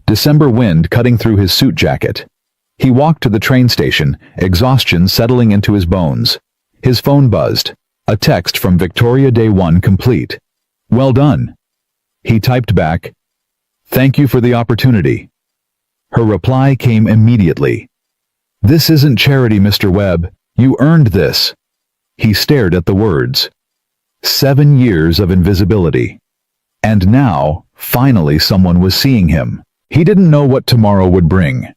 December wind cutting through his suit jacket. He walked to the train station, exhaustion settling into his bones. His phone buzzed. A text from Victoria, day 1 complete. "Well done." He typed back, "Thank you for the opportunity." Her reply came immediately. "This isn't charity, Mr. Webb. You earned this." He stared at the words. 7 years of invisibility. And now, finally someone was seeing him. He didn't know what tomorrow would bring.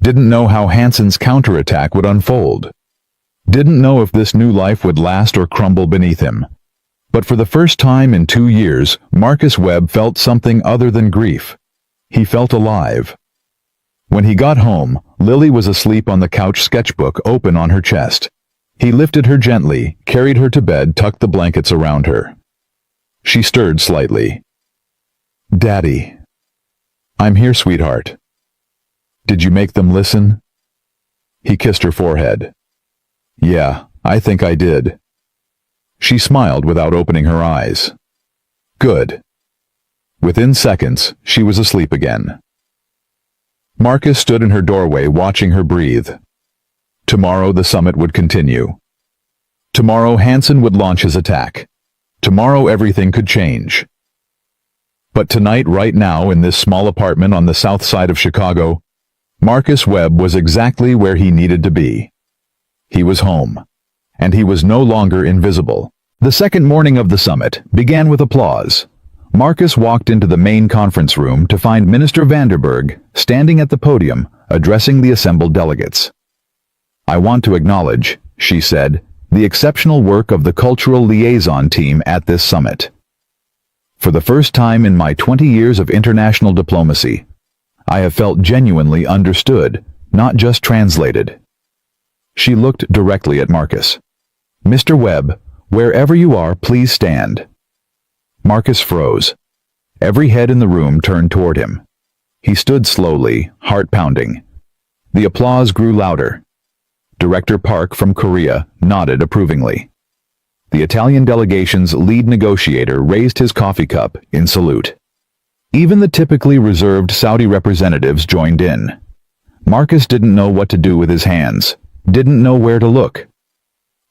Didn't know how Hansen's counterattack would unfold. Didn't know if this new life would last or crumble beneath him. But for the first time in 2 years, Marcus Webb felt something other than grief. He felt alive. When he got home, Lily was asleep on the couch, sketchbook open on her chest. He lifted her gently, carried her to bed, tucked the blankets around her. She stirred slightly. "Daddy." "I'm here, sweetheart." "Did you make them listen?" He kissed her forehead. "Yeah, I think I did." She smiled without opening her eyes. Good. Within seconds, she was asleep again. Marcus stood in her doorway watching her breathe. Tomorrow the summit would continue. Tomorrow Hansen would launch his attack. Tomorrow everything could change. But tonight, right now, in this small apartment on the south side of Chicago, Marcus Webb was exactly where he needed to be. He was home. And he was no longer invisible. The second morning of the summit began with applause. Marcus walked into the main conference room to find Minister Vanderberg standing at the podium, addressing the assembled delegates. I want to acknowledge, she said, the exceptional work of the cultural liaison team at this summit. For the first time in my 20 years of international diplomacy, I have felt genuinely understood, not just translated. She looked directly at Marcus. Mr. Webb, wherever you are, please stand. Marcus froze. Every head in the room turned toward him. He stood slowly, heart pounding. The applause grew louder. Director Park from Korea nodded approvingly. The Italian delegation's lead negotiator raised his coffee cup in salute. Even the typically reserved Saudi representatives joined in. Marcus didn't know what to do with his hands, didn't know where to look.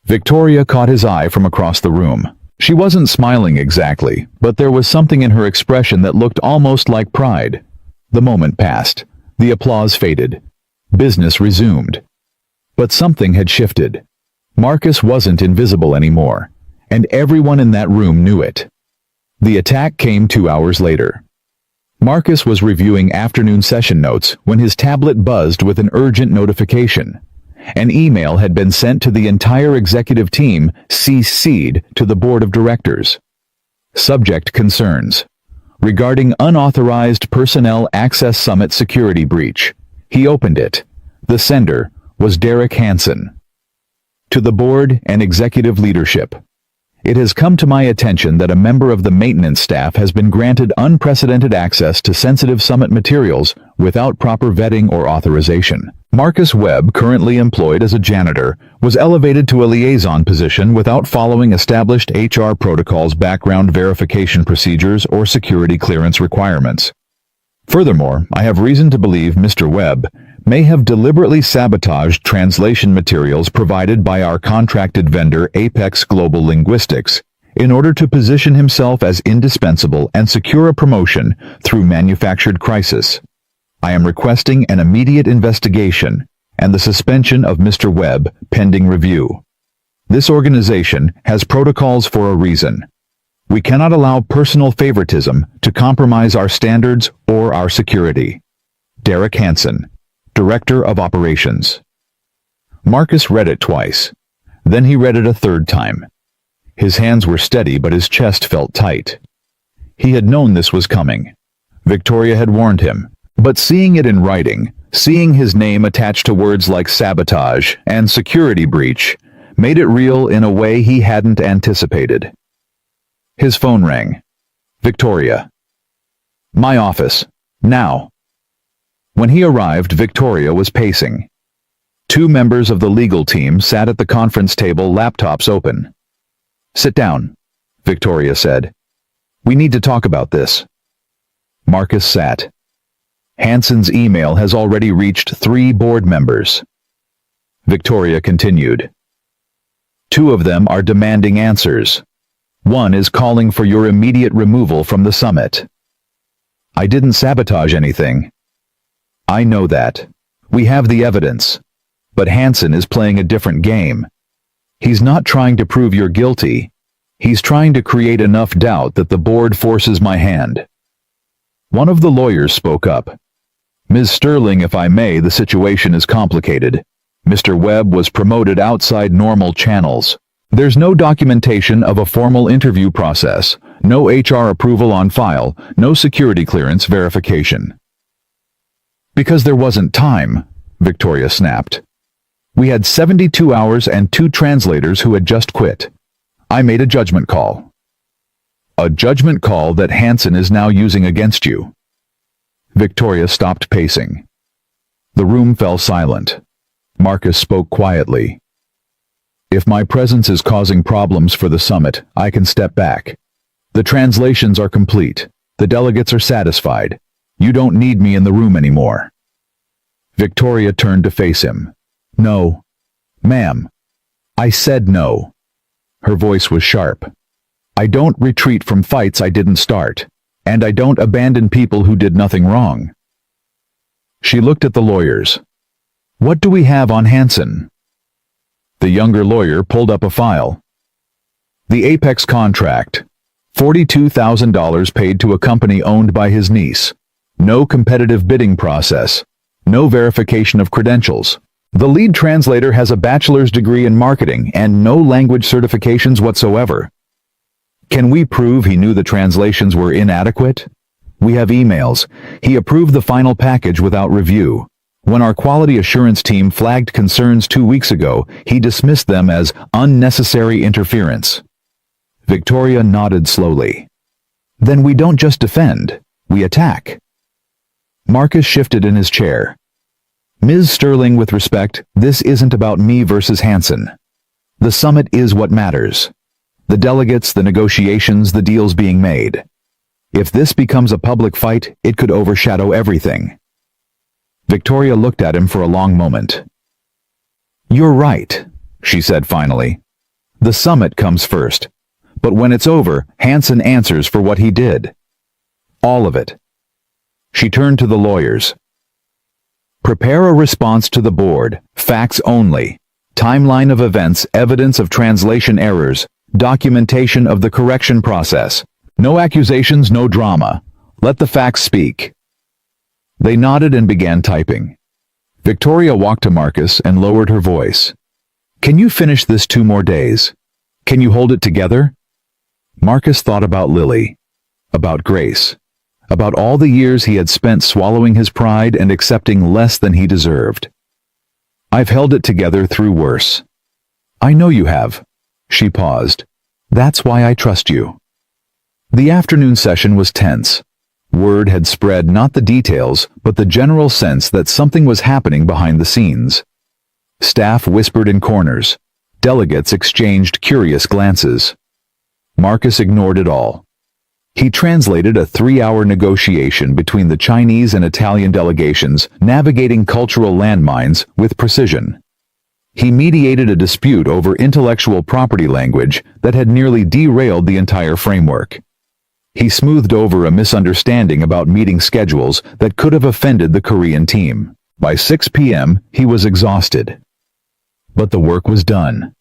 Victoria caught his eye from across the room. She wasn't smiling exactly, but there was something in her expression that looked almost like pride. The moment passed. The applause faded. Business resumed. But something had shifted. Marcus wasn't invisible anymore, and everyone in that room knew it. The attack came 2 hours later. Marcus was reviewing afternoon session notes when his tablet buzzed with an urgent notification. An email had been sent to the entire executive team, CC'd to the board of directors. Subject: concerns. Regarding unauthorized personnel access summit security breach. He opened it. The sender was Derek Hansen. To the board and executive leadership. It has come to my attention that a member of the maintenance staff has been granted unprecedented access to sensitive summit materials without proper vetting or authorization. Marcus Webb, currently employed as a janitor, was elevated to a liaison position without following established HR protocols, background verification procedures, or security clearance requirements. Furthermore, I have reason to believe Mr. Webb may have deliberately sabotaged translation materials provided by our contracted vendor Apex Global Linguistics in order to position himself as indispensable and secure a promotion through manufactured crisis. I am requesting an immediate investigation and the suspension of Mr. Webb pending review. This organization has protocols for a reason. We cannot allow personal favoritism to compromise our standards or our security. Derek Hansen, Director of Operations. Marcus read it twice. Then he read it a third time. His hands were steady, but his chest felt tight. He had known this was coming. Victoria had warned him. But seeing it in writing, seeing his name attached to words like sabotage and security breach, made it real in a way he hadn't anticipated. His phone rang. Victoria. My office. Now. When he arrived, Victoria was pacing. Two members of the legal team sat at the conference table, laptops open. Sit down, Victoria said. We need to talk about this. Marcus sat. Hansen's email has already reached 3 board members. Victoria continued. 2 of them are demanding answers. 1 is calling for your immediate removal from the summit. I didn't sabotage anything. I know that. We have the evidence. But Hansen is playing a different game. He's not trying to prove you're guilty. He's trying to create enough doubt that the board forces my hand. One of the lawyers spoke up. Ms. Sterling, if I may, the situation is complicated. Mr. Webb was promoted outside normal channels. There's no documentation of a formal interview process, no HR approval on file, no security clearance verification. Because there wasn't time, Victoria snapped. We had 72 hours and 2 translators who had just quit. I made a judgment call. A judgment call that Hansen is now using against you. Victoria stopped pacing. The room fell silent. Marcus spoke quietly. If my presence is causing problems for the summit, I can step back. The translations are complete. The delegates are satisfied. You don't need me in the room anymore." Victoria turned to face him. "No. Ma'am. I said no." Her voice was sharp. "I don't retreat from fights I didn't start, and I don't abandon people who did nothing wrong." She looked at the lawyers. "What do we have on Hansen?" The younger lawyer pulled up a file. "The Apex contract. $42,000 paid to a company owned by his niece. No competitive bidding process. No verification of credentials. The lead translator has a bachelor's degree in marketing and no language certifications whatsoever. Can we prove he knew the translations were inadequate? We have emails. He approved the final package without review. When our quality assurance team flagged concerns 2 weeks ago, he dismissed them as unnecessary interference." Victoria nodded slowly. "Then we don't just defend, we attack." Marcus shifted in his chair. "Ms. Sterling, with respect, this isn't about me versus Hansen. The summit is what matters. The delegates, the negotiations, the deals being made. If this becomes a public fight, it could overshadow everything." Victoria looked at him for a long moment. "You're right," she said finally. "The summit comes first. But when it's over, Hansen answers for what he did. All of it." She turned to the lawyers. "Prepare a response to the board, facts only. Timeline of events, evidence of translation errors, documentation of the correction process. No accusations, no drama. Let the facts speak." They nodded and began typing. Victoria walked to Marcus and lowered her voice. "Can you finish this 2 more days? Can you hold it together?" Marcus thought about Lily, about Grace, about all the years he had spent swallowing his pride and accepting less than he deserved. "I've held it together through worse." "I know you have." She paused. "That's why I trust you." The afternoon session was tense. Word had spread not the details, but the general sense that something was happening behind the scenes. Staff whispered in corners. Delegates exchanged curious glances. Marcus ignored it all. He translated a 3-hour negotiation between the Chinese and Italian delegations, navigating cultural landmines with precision. He mediated a dispute over intellectual property language that had nearly derailed the entire framework. He smoothed over a misunderstanding about meeting schedules that could have offended the Korean team. By 6 p.m., he was exhausted. But the work was done.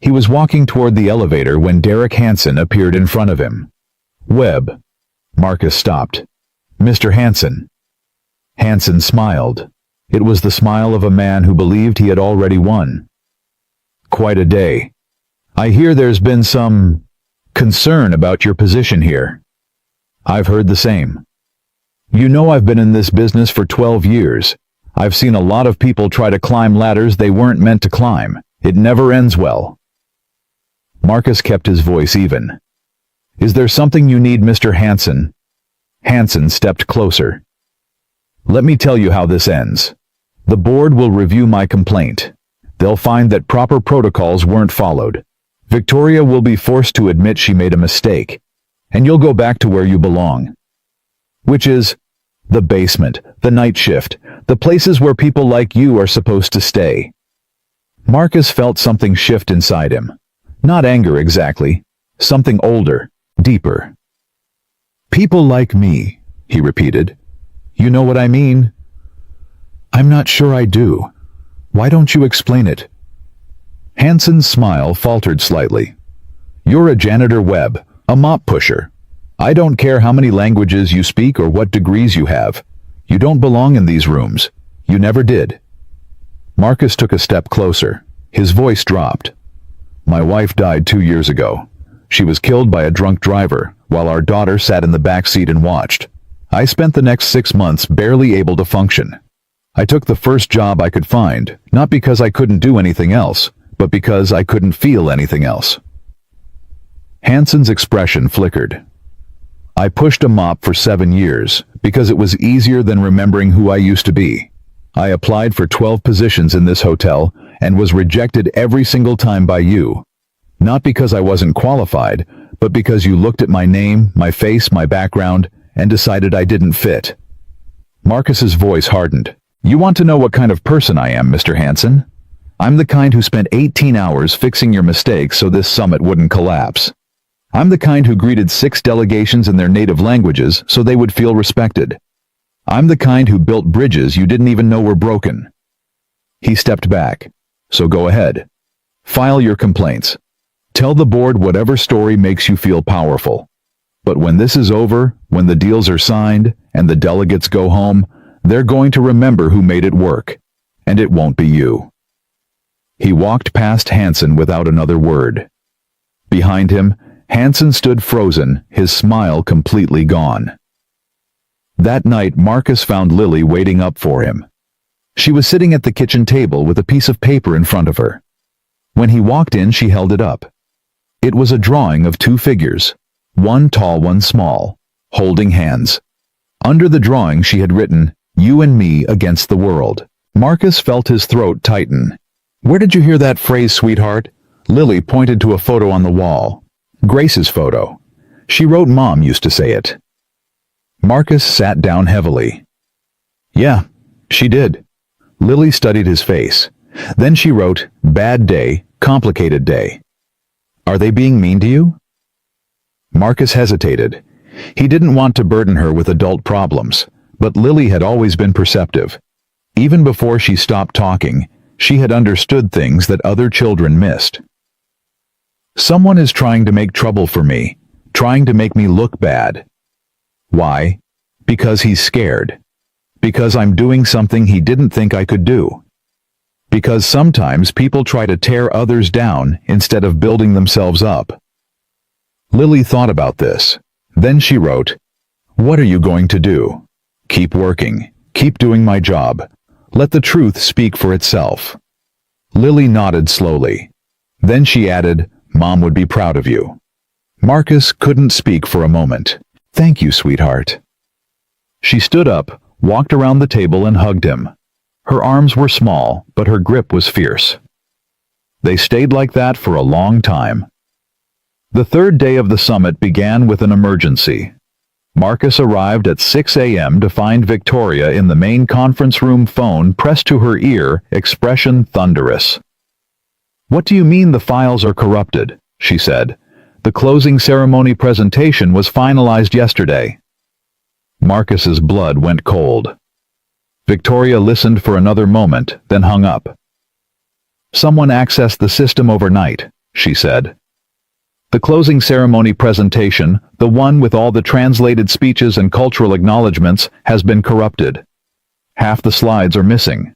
He was walking toward the elevator when Derek Hansen appeared in front of him. "Webb." Marcus stopped. "Mr. Hansen." Hansen smiled. It was the smile of a man who believed he had already won. "Quite a day. I hear there's been some concern about your position here." "I've heard the same. You know I've been in this business for 12 years. I've seen a lot of people try to climb ladders they weren't meant to climb. It never ends well." Marcus kept his voice even. "Is there something you need, Mr. Hansen?" Hansen stepped closer. "Let me tell you how this ends. The board will review my complaint. They'll find that proper protocols weren't followed. Victoria will be forced to admit she made a mistake, and you'll go back to where you belong. Which is the basement, the night shift, the places where people like you are supposed to stay." Marcus felt something shift inside him. Not anger exactly. Something older, deeper. "People like me," he repeated. "You know what I mean?" "I'm not sure I do. Why don't you explain it?" Hansen's smile faltered slightly. "You're a janitor, Webb, a mop pusher. I don't care how many languages you speak or what degrees you have. You don't belong in these rooms. You never did." Marcus took a step closer. His voice dropped. "My wife died 2 years ago. She was killed by a drunk driver, while our daughter sat in the back seat and watched. I spent the next 6 months barely able to function. I took the first job I could find, not because I couldn't do anything else, but because I couldn't feel anything else." Hansen's expression flickered. "I pushed a mop for 7 years, because it was easier than remembering who I used to be. I applied for 12 positions in this hotel, and was rejected every single time by you. Not because I wasn't qualified, but because you looked at my name, my face, my background, and decided I didn't fit. Marcus's voice hardened. You want to know what kind of person I am, Mr. Hansen? I'm the kind who spent 18 hours fixing your mistakes so this summit wouldn't collapse. I'm the kind who greeted 6 delegations in their native languages so they would feel respected. I'm the kind who built bridges you didn't even know were broken. He stepped back. So go ahead. File your complaints. Tell the board whatever story makes you feel powerful. But when this is over, when the deals are signed, and the delegates go home, they're going to remember who made it work. And it won't be you. He walked past Hansen without another word. Behind him, Hansen stood frozen, his smile completely gone. That night, Marcus found Lily waiting up for him. She was sitting at the kitchen table with a piece of paper in front of her. When he walked in, she held it up. It was a drawing of 2 figures, one tall, one small, holding hands. Under the drawing she had written, "You and me against the world." Marcus felt his throat tighten. "Where did you hear that phrase, sweetheart?" Lily pointed to a photo on the wall. Grace's photo. She wrote Mom used to say it. Marcus sat down heavily. "Yeah, she did." Lily studied his face. Then she wrote, "Bad day, complicated day." "Are they being mean to you?" Marcus hesitated. He didn't want to burden her with adult problems, but Lily had always been perceptive. Even before she stopped talking, she had understood things that other children missed. "Someone is trying to make trouble for me, trying to make me look bad." Why? Because he's scared. Because I'm doing something he didn't think I could do. Because sometimes people try to tear others down instead of building themselves up. Lily thought about this. Then she wrote, "What are you going to do? Keep working. Keep doing my job. Let the truth speak for itself." Lily nodded slowly. Then she added, "Mom would be proud of you." Marcus couldn't speak for a moment. "Thank you, sweetheart." She stood up, walked around the table and hugged him. Her arms were small, but her grip was fierce. They stayed like that for a long time. The 3rd day of the summit began with an emergency. Marcus arrived at 6 a.m. to find Victoria in the main conference room, phone pressed to her ear, expression thunderous. "What do you mean the files are corrupted?" she said. "The closing ceremony presentation was finalized yesterday." Marcus's blood went cold. Victoria listened for another moment, then hung up. "Someone accessed the system overnight," she said. "The closing ceremony presentation, the one with all the translated speeches and cultural acknowledgments, has been corrupted. Half the slides are missing.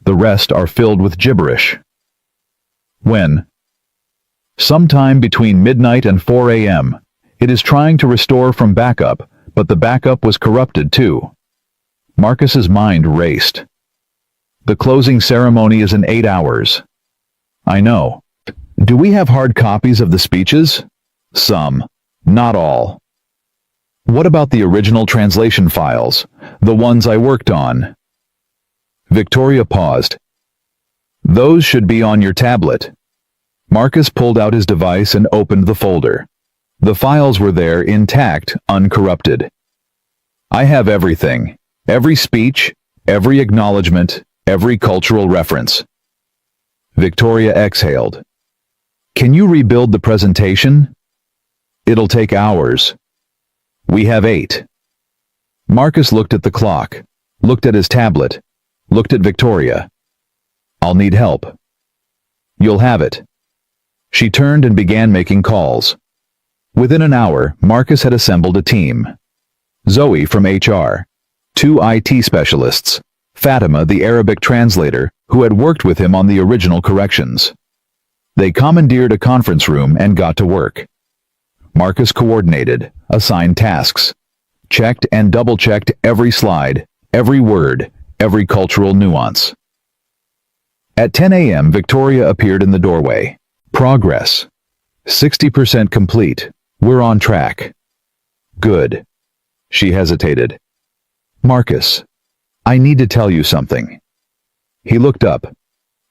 The rest are filled with gibberish." "When?" "Sometime between midnight and 4 a.m. It is trying to restore from backup, but the backup was corrupted too." Marcus's mind raced. "The closing ceremony is in 8 hours." "I know. Do we have hard copies of the speeches?" "Some. Not all." "What about the original translation files? The ones I worked on?" Victoria paused. "Those should be on your tablet." Marcus pulled out his device and opened the folder. The files were there, intact, uncorrupted. "I have everything. Every speech, every acknowledgement, every cultural reference." Victoria exhaled. "Can you rebuild the presentation?" "It'll take hours." "We have 8. Marcus looked at the clock, looked at his tablet, looked at Victoria. "I'll need help." "You'll have it." She turned and began making calls. Within an hour, Marcus had assembled a team. Zoe from HR, 2 IT specialists, Fatima, the Arabic translator, who had worked with him on the original corrections. They commandeered a conference room and got to work. Marcus coordinated, assigned tasks, checked and double-checked every slide, every word, every cultural nuance. At 10 a.m., Victoria appeared in the doorway. "Progress. 60% complete. We're on track." "Good." She hesitated. "Marcus, I need to tell you something." He looked up.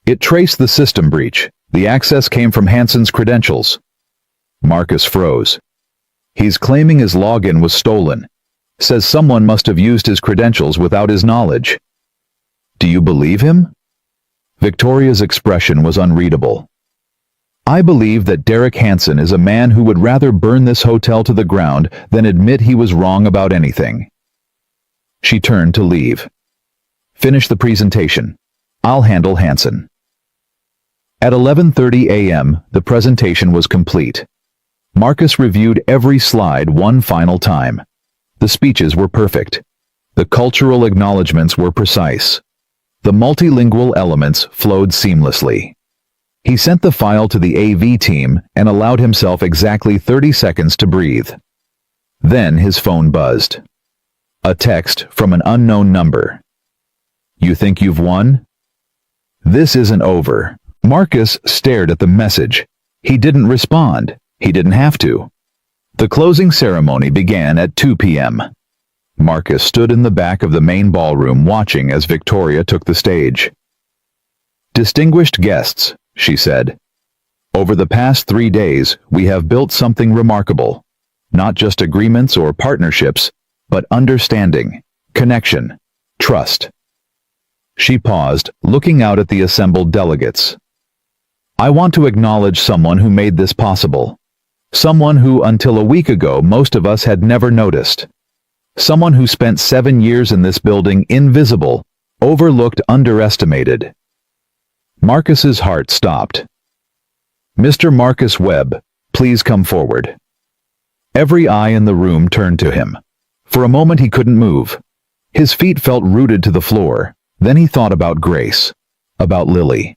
It traced the system breach. The access came from Hansen's credentials. Marcus froze. He's claiming his login was stolen. Says someone must have used his credentials without his knowledge. Do you believe him? Victoria's expression was unreadable. I believe that Derek Hansen is a man who would rather burn this hotel to the ground than admit he was wrong about anything. She turned to leave. Finish the presentation. I'll handle Hansen. At 11:30 a.m., the presentation was complete. Marcus reviewed every slide one final time. The speeches were perfect. The cultural acknowledgments were precise. The multilingual elements flowed seamlessly. He sent the file to the AV team and allowed himself exactly 30 seconds to breathe. Then his phone buzzed. A text from an unknown number. You think you've won? This isn't over. Marcus stared at the message. He didn't respond. He didn't have to. The closing ceremony began at 2 p.m. Marcus stood in the back of the main ballroom watching as Victoria took the stage. Distinguished guests, she said. Over the past 3 days, we have built something remarkable. Not just agreements or partnerships, but understanding, connection, trust. She paused, looking out at the assembled delegates. I want to acknowledge someone who made this possible. Someone who, until a week ago, most of us had never noticed. Someone who spent 7 years in this building invisible, overlooked, underestimated. Marcus's heart stopped. Mr. Marcus Webb, please come forward. Every eye in the room turned to him. For a moment he couldn't move. His feet felt rooted to the floor. Then he thought about Grace, about Lily,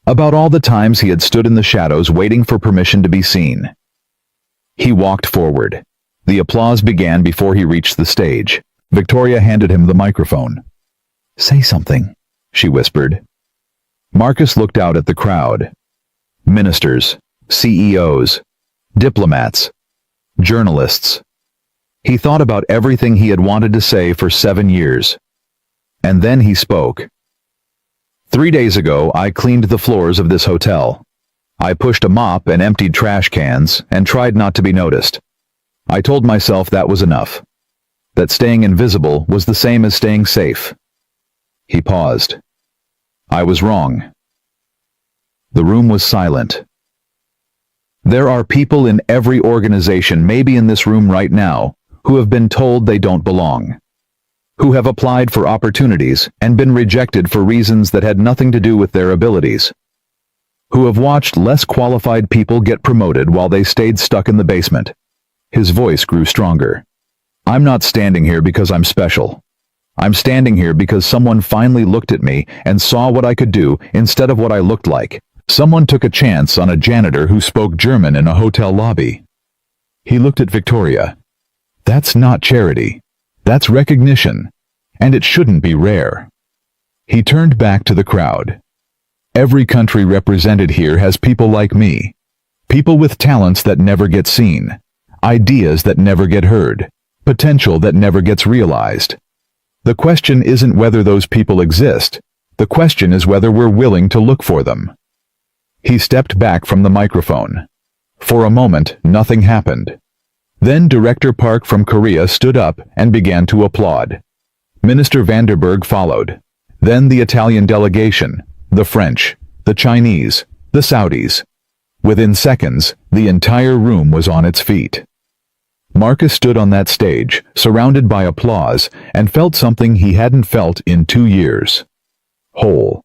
about all the times he had stood in the shadows waiting for permission to be seen. He walked forward. The applause began before he reached the stage. Victoria handed him the microphone. Say something, she whispered. Marcus looked out at the crowd. Ministers, CEOs, diplomats, journalists. He thought about everything he had wanted to say for 7 years. And then he spoke. 3 days ago, I cleaned the floors of this hotel. I pushed a mop and emptied trash cans and tried not to be noticed. I told myself that was enough. That staying invisible was the same as staying safe. He paused. I was wrong. The room was silent. There are people in every organization, maybe in this room right now, who have been told they don't belong. Who have applied for opportunities and been rejected for reasons that had nothing to do with their abilities. Who have watched less qualified people get promoted while they stayed stuck in the basement. His voice grew stronger. I'm not standing here because I'm special. I'm standing here because someone finally looked at me and saw what I could do instead of what I looked like. Someone took a chance on a janitor who spoke German in a hotel lobby. He looked at Victoria. That's not charity. That's recognition. And it shouldn't be rare. He turned back to the crowd. Every country represented here has people like me. People with talents that never get seen. Ideas that never get heard. Potential that never gets realized. The question isn't whether those people exist. The question is whether we're willing to look for them. He stepped back from the microphone. For a moment, nothing happened. Then Director Park from Korea stood up and began to applaud. Minister Vanderberg followed. Then the Italian delegation, the French, the Chinese, the Saudis. Within seconds, the entire room was on its feet. Marcus stood on that stage, surrounded by applause, and felt something he hadn't felt in 2 years. Whole.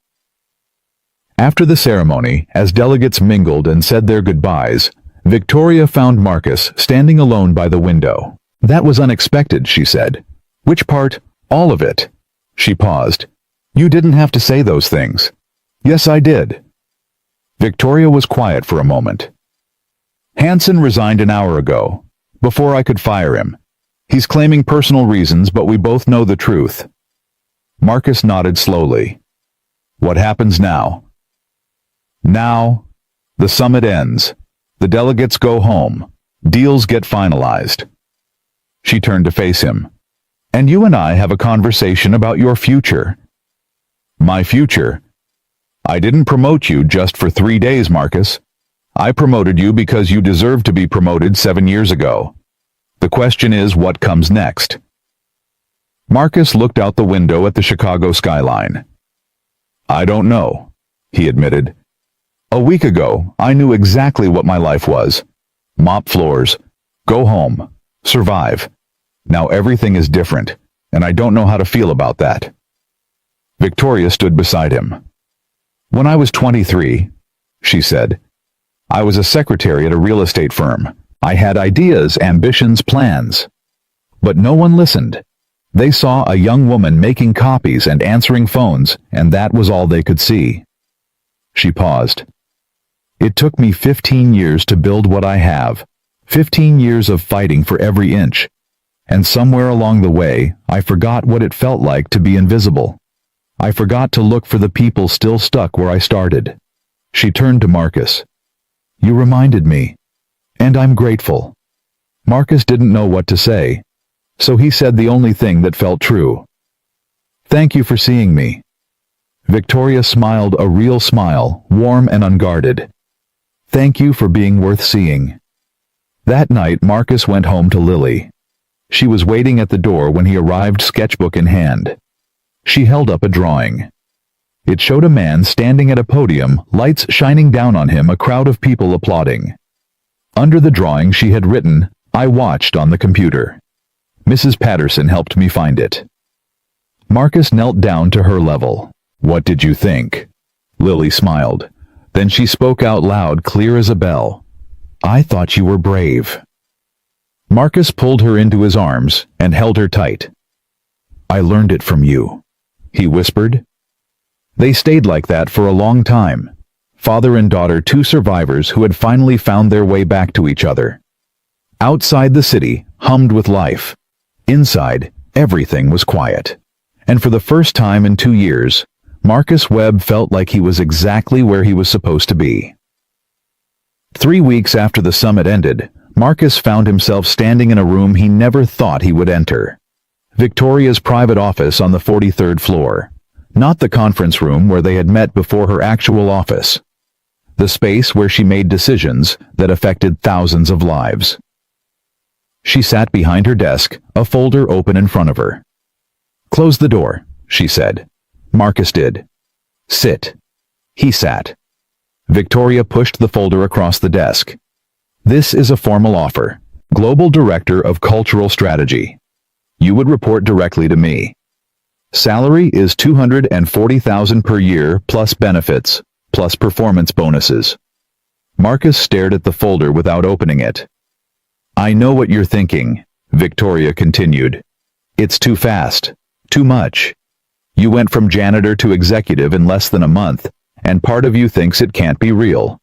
After the ceremony, as delegates mingled and said their goodbyes, Victoria found Marcus standing alone by the window. That was unexpected, she said. Which part? All of it. She paused. You didn't have to say those things. Yes, I did. Victoria was quiet for a moment. Hansen resigned an hour ago. Before I could fire him. He's claiming personal reasons, but we both know the truth. Marcus nodded slowly. What happens now? Now, the summit ends. The delegates go home. Deals get finalized. She turned to face him. And you and I have a conversation about your future. My future? I didn't promote you just for 3 days, Marcus. I promoted you because you deserved to be promoted 7 years ago. The question is, what comes next? Marcus looked out the window at the Chicago skyline. I don't know, he admitted. A week ago, I knew exactly what my life was. Mop floors, go home, survive. Now everything is different, and I don't know how to feel about that. Victoria stood beside him. When I was 23, she said, I was a secretary at a real estate firm. I had ideas, ambitions, plans. But no one listened. They saw a young woman making copies and answering phones, and that was all they could see. She paused. It took me 15 years to build what I have, 15 years of fighting for every inch. And somewhere along the way, I forgot what it felt like to be invisible. I forgot to look for the people still stuck where I started. She turned to Marcus. You reminded me. And I'm grateful. Marcus didn't know what to say, so he said the only thing that felt true. Thank you for seeing me. Victoria smiled a real smile, warm and unguarded. Thank you for being worth seeing. That night Marcus went home to Lily. She was waiting at the door when he arrived, sketchbook in hand. She held up a drawing. It showed a man standing at a podium, lights shining down on him, a crowd of people applauding. Under the drawing she had written, I watched on the computer. Mrs. Patterson helped me find it. Marcus knelt down to her level. What did you think? Lily smiled. Then she spoke out loud, clear as a bell. I thought you were brave. Marcus pulled her into his arms and held her tight. I learned it from you, he whispered. They stayed like that for a long time. Father and daughter, two survivors who had finally found their way back to each other. Outside the city hummed with life. Inside, everything was quiet. And for the first time in 2 years, Marcus Webb felt like he was exactly where he was supposed to be. 3 weeks after the summit ended, Marcus found himself standing in a room he never thought he would enter. Victoria's private office on the 43rd floor. Not the conference room where they had met before, her actual office. The space where she made decisions that affected thousands of lives. She sat behind her desk, a folder open in front of her. Close the door, she said. Marcus did. Sit. He sat. Victoria pushed the folder across the desk. This is a formal offer. Global Director of Cultural Strategy. You would report directly to me. Salary is $240,000 per year plus benefits, plus performance bonuses. Marcus stared at the folder without opening it. I know what you're thinking, Victoria continued. It's too fast. Too much. You went from janitor to executive in less than a month, and part of you thinks it can't be real.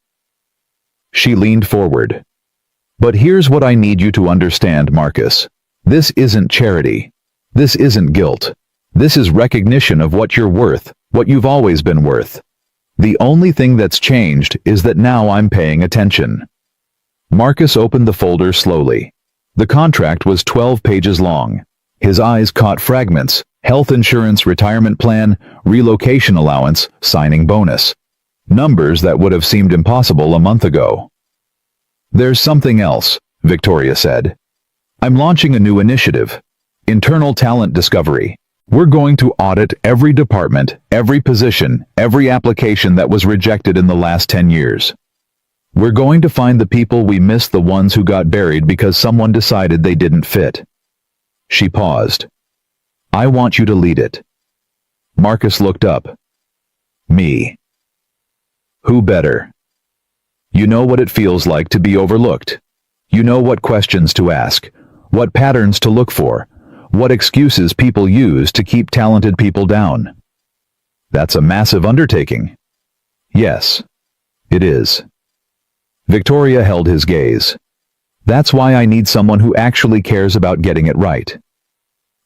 She leaned forward. But here's what I need you to understand, Marcus. This isn't charity. This isn't guilt. This is recognition of what you're worth, what you've always been worth. The only thing that's changed is that now I'm paying attention. Marcus opened the folder slowly. The contract was 12 pages long. His eyes caught fragments: health insurance, retirement plan, relocation allowance, signing bonus. Numbers that would have seemed impossible a month ago. There's something else, Victoria said. I'm launching a new initiative. Internal talent discovery. We're going to audit every department, every position, every application that was rejected in the last 10 years. We're going to find the people we missed, the ones who got buried because someone decided they didn't fit. She paused. I want you to lead it. Marcus looked up. Me. Who better? You know what it feels like to be overlooked. You know what questions to ask, what patterns to look for, what excuses people use to keep talented people down. That's a massive undertaking. Yes, it is. Victoria held his gaze. That's why I need someone who actually cares about getting it right.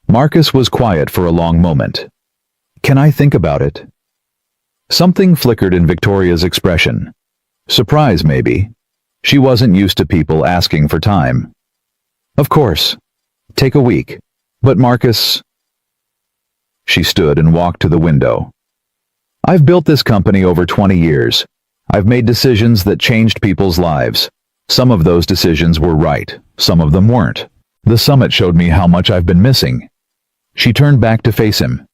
Marcus was quiet for a long moment. Can I think about it? Something flickered in Victoria's expression. Surprise, maybe. She wasn't used to people asking for time. Of course. Take a week. But Marcus... She stood and walked to the window. I've built this company over 20 years. I've made decisions that changed people's lives. Some of those decisions were right, some of them weren't. The summit showed me how much I've been missing. She turned back to face him.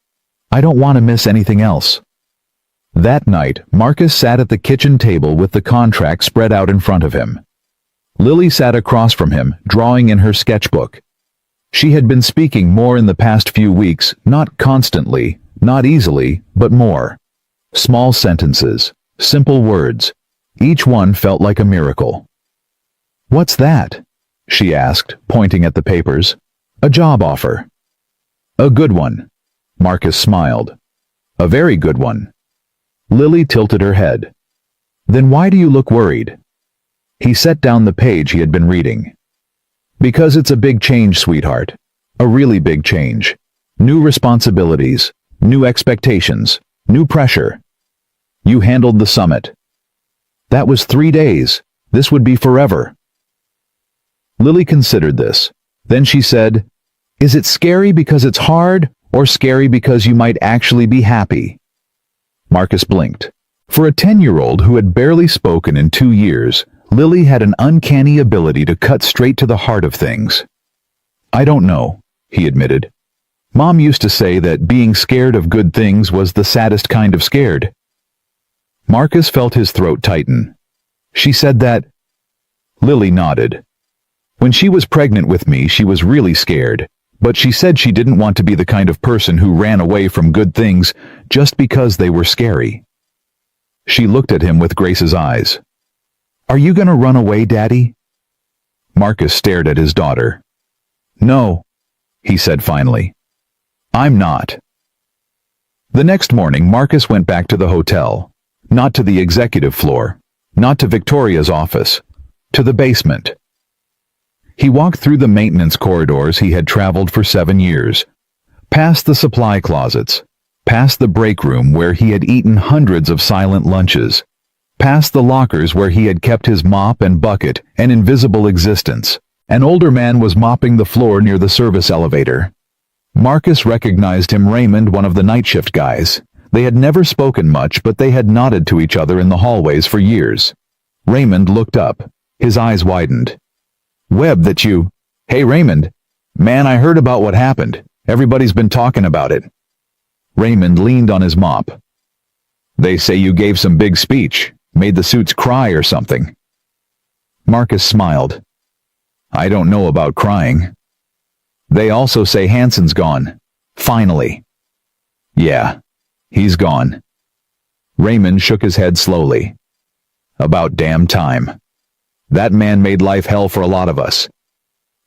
I don't want to miss anything else. That night, Marcus sat at the kitchen table with the contract spread out in front of him. Lily sat across from him, drawing in her sketchbook. She had been speaking more in the past few weeks, not constantly, not easily, but more. Small sentences, simple words. Each one felt like a miracle. What's that? She asked, pointing at the papers. A job offer. A good one. Marcus smiled. A very good one. Lily tilted her head. Then why do you look worried? He set down the page he had been reading. Because it's a big change, sweetheart. A really big change. New responsibilities, new expectations, new pressure. You handled the summit. That was 3 days. This would be forever. Lily considered this. Then she said, Is it scary because it's hard, or scary because you might actually be happy? Marcus blinked. For a 10-year-old who had barely spoken in 2 years, Lily had an uncanny ability to cut straight to the heart of things. I don't know, he admitted. Mom used to say that being scared of good things was the saddest kind of scared. Marcus felt his throat tighten. She said that. Lily nodded. When she was pregnant with me, she was really scared, but she said she didn't want to be the kind of person who ran away from good things just because they were scary. She looked at him with Grace's eyes. Are you going to run away, Daddy? Marcus stared at his daughter. No, he said finally. I'm not. The next morning, Marcus went back to the hotel. Not to the executive floor, not to Victoria's office, to the basement. He walked through the maintenance corridors he had traveled for 7 years, past the supply closets, past the break room where he had eaten hundreds of silent lunches, past the lockers where he had kept his mop and bucket, an invisible existence. An older man was mopping the floor near the service elevator. Marcus recognized him, Raymond, one of the night shift guys. They had never spoken much, but they had nodded to each other in the hallways for years. Raymond looked up. His eyes widened. Webb, that you? Hey, Raymond. Man, I heard about what happened. Everybody's been talking about it. Raymond leaned on his mop. They say you gave some big speech, made the suits cry or something. Marcus smiled. I don't know about crying. They also say Hanson's gone. Finally. Yeah. He's gone. Raymond shook his head slowly. About damn time. That man made life hell for a lot of us.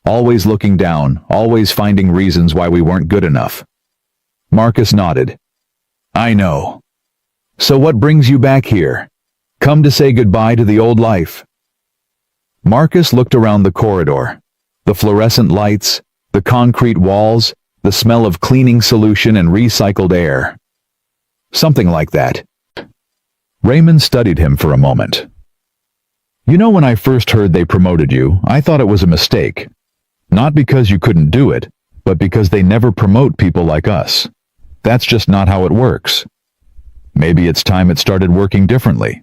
Always looking down, always finding reasons why we weren't good enough. Marcus nodded. I know. So what brings you back here? Come to say goodbye to the old life. Marcus looked around the corridor. The fluorescent lights, the concrete walls, the smell of cleaning solution and recycled air. Something like that. Raymond studied him for a moment. You know, when I first heard they promoted you, I thought it was a mistake. Not because you couldn't do it, but because they never promote people like us. That's just not how it works. Maybe it's time it started working differently.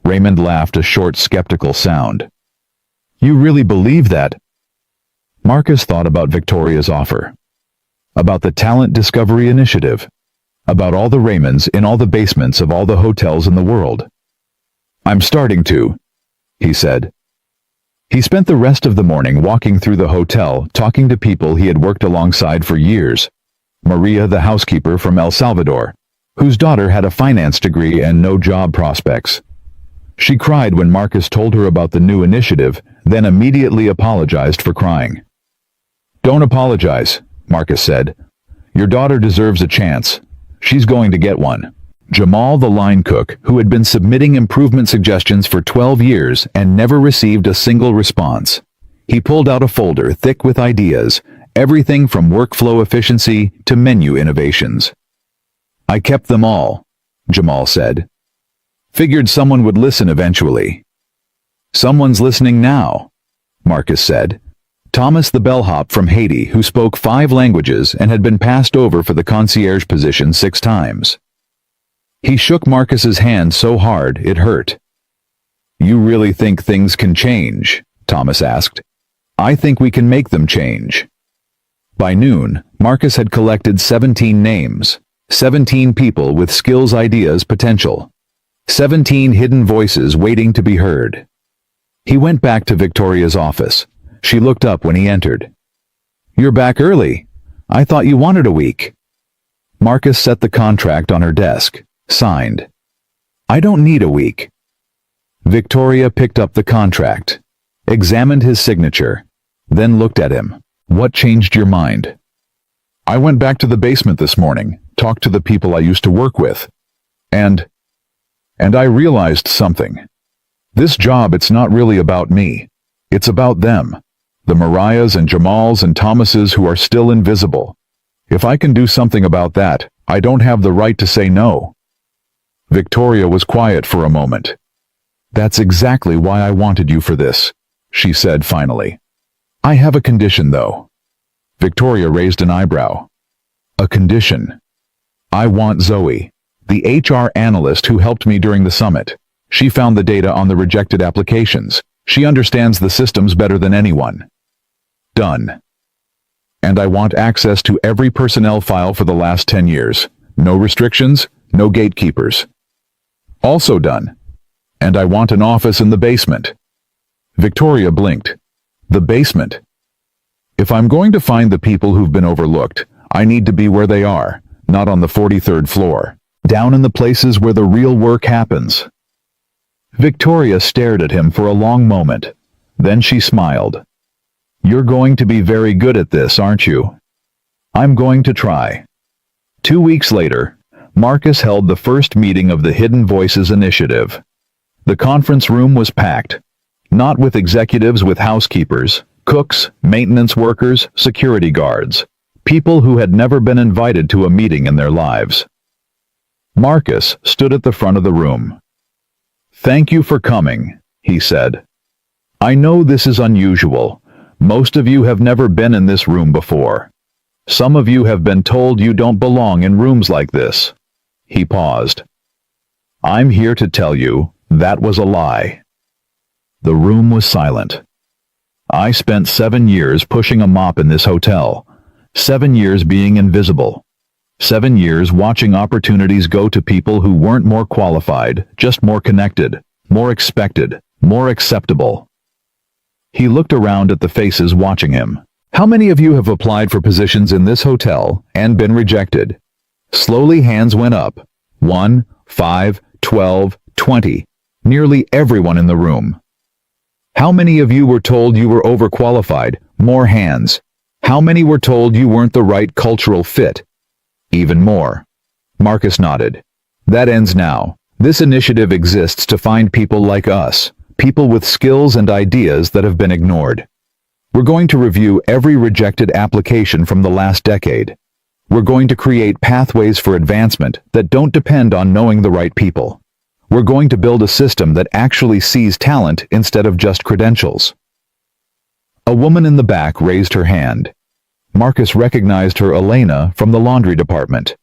Raymond laughed, a short, skeptical sound. You really believe that? Marcus thought about Victoria's offer. About the Talent Discovery Initiative. About all the Raymonds in all the basements of all the hotels in the world. I'm starting to, he said. He spent the rest of the morning walking through the hotel, talking to people he had worked alongside for years. Maria, the housekeeper from El Salvador, whose daughter had a finance degree and no job prospects. She cried when Marcus told her about the new initiative, then immediately apologized for crying. Don't apologize, Marcus said. Your daughter deserves a chance. She's going to get one. Jamal, the line cook, who had been submitting improvement suggestions for 12 years and never received a single response. He pulled out a folder thick with ideas, everything from workflow efficiency to menu innovations. I kept them all, Jamal said. Figured someone would listen eventually. Someone's listening now, Marcus said. Thomas the bellhop from Haiti, who spoke 5 languages and had been passed over for the concierge position 6 times. He shook Marcus's hand so hard it hurt. "You really think things can change?" Thomas asked. "I think we can make them change." By noon, Marcus had collected 17 names, 17 people with skills, ideas, potential. 17 hidden voices waiting to be heard. He went back to Victoria's office. She looked up when he entered. "You're back early. I thought you wanted a week." Marcus set the contract on her desk, signed. "I don't need a week." Victoria picked up the contract, examined his signature, then looked at him. "What changed your mind?" "I went back to the basement this morning, talked to the people I used to work with, and I realized something. This job, it's not really about me. It's about them. The Mariahs and Jamals and Thomases who are still invisible. If I can do something about that, I don't have the right to say no." Victoria was quiet for a moment. "That's exactly why I wanted you for this," she said finally. "I have a condition, though." Victoria raised an eyebrow. "A condition?" "I want Zoe, the HR analyst who helped me during the summit. She found the data on the rejected applications. She understands the systems better than anyone." "Done." "And I want access to every personnel file for the last 10 years. No restrictions, no gatekeepers." "Also done. And I want an office in the basement." Victoria blinked. "The basement? If I'm going to find the people who've been overlooked, I need to be where they are, not on the 43rd floor, down in the places where the real work happens." Victoria stared at him for a long moment. Then she smiled. "You're going to be very good at this, aren't you?" "I'm going to try." 2 weeks later, Marcus held the first meeting of the Hidden Voices Initiative. The conference room was packed, not with executives, with housekeepers, cooks, maintenance workers, security guards, people who had never been invited to a meeting in their lives. Marcus stood at the front of the room. "Thank you for coming," he said. "I know this is unusual. Most of you have never been in this room before. Some of you have been told you don't belong in rooms like this." He paused. "I'm here to tell you that was a lie." The room was silent. "I spent 7 years pushing a mop in this hotel, 7 years being invisible, 7 years watching opportunities go to people who weren't more qualified, just more connected, more expected, more acceptable." He looked around at the faces watching him. "How many of you have applied for positions in this hotel and been rejected?" Slowly hands went up. 1, 5, 12, 20. Nearly everyone in the room. "How many of you were told you were overqualified?" More hands. "How many were told you weren't the right cultural fit?" Even more. Marcus nodded. "That ends now. This initiative exists to find people like us, people with skills and ideas that have been ignored. We're going to review every rejected application from the last decade. We're going to create pathways for advancement that don't depend on knowing the right people. We're going to build a system that actually sees talent instead of just credentials." A woman in the back raised her hand. Marcus recognized her, Elena, from the laundry department.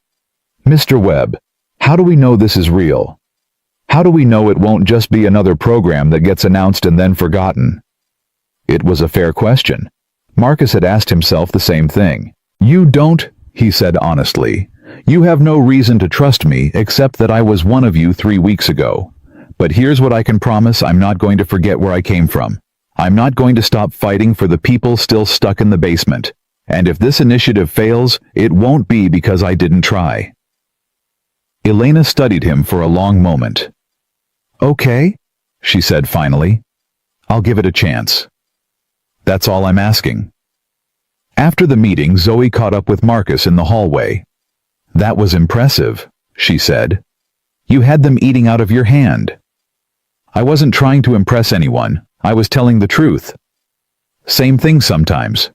"Mr. Webb, how do we know this is real? How do we know it won't just be another program that gets announced and then forgotten?" It was a fair question. Marcus had asked himself the same thing. "You don't," he said honestly. "You have no reason to trust me except that I was one of you 3 weeks ago. But here's what I can promise: I'm not going to forget where I came from. I'm not going to stop fighting for the people still stuck in the basement. And if this initiative fails, it won't be because I didn't try." Elena studied him for a long moment. "Okay," she said finally. "I'll give it a chance. That's all I'm asking." After the meeting, Zoe caught up with Marcus in the hallway. "That was impressive," she said. "You had them eating out of your hand." "I wasn't trying to impress anyone. I was telling the truth." "Same thing sometimes."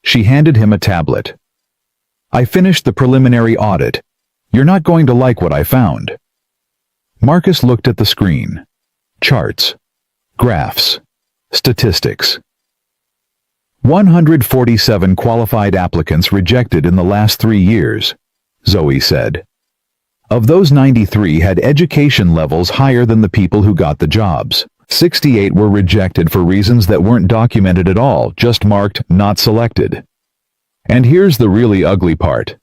She handed him a tablet. "I finished the preliminary audit. You're not going to like what I found." Marcus looked at the screen. Charts. Graphs. Statistics. 147 qualified applicants rejected in the last 3 years, Zoe said. Of those, 93 had education levels higher than the people who got the jobs. 68 were rejected for reasons that weren't documented at all, just marked not selected. And here's the really ugly part.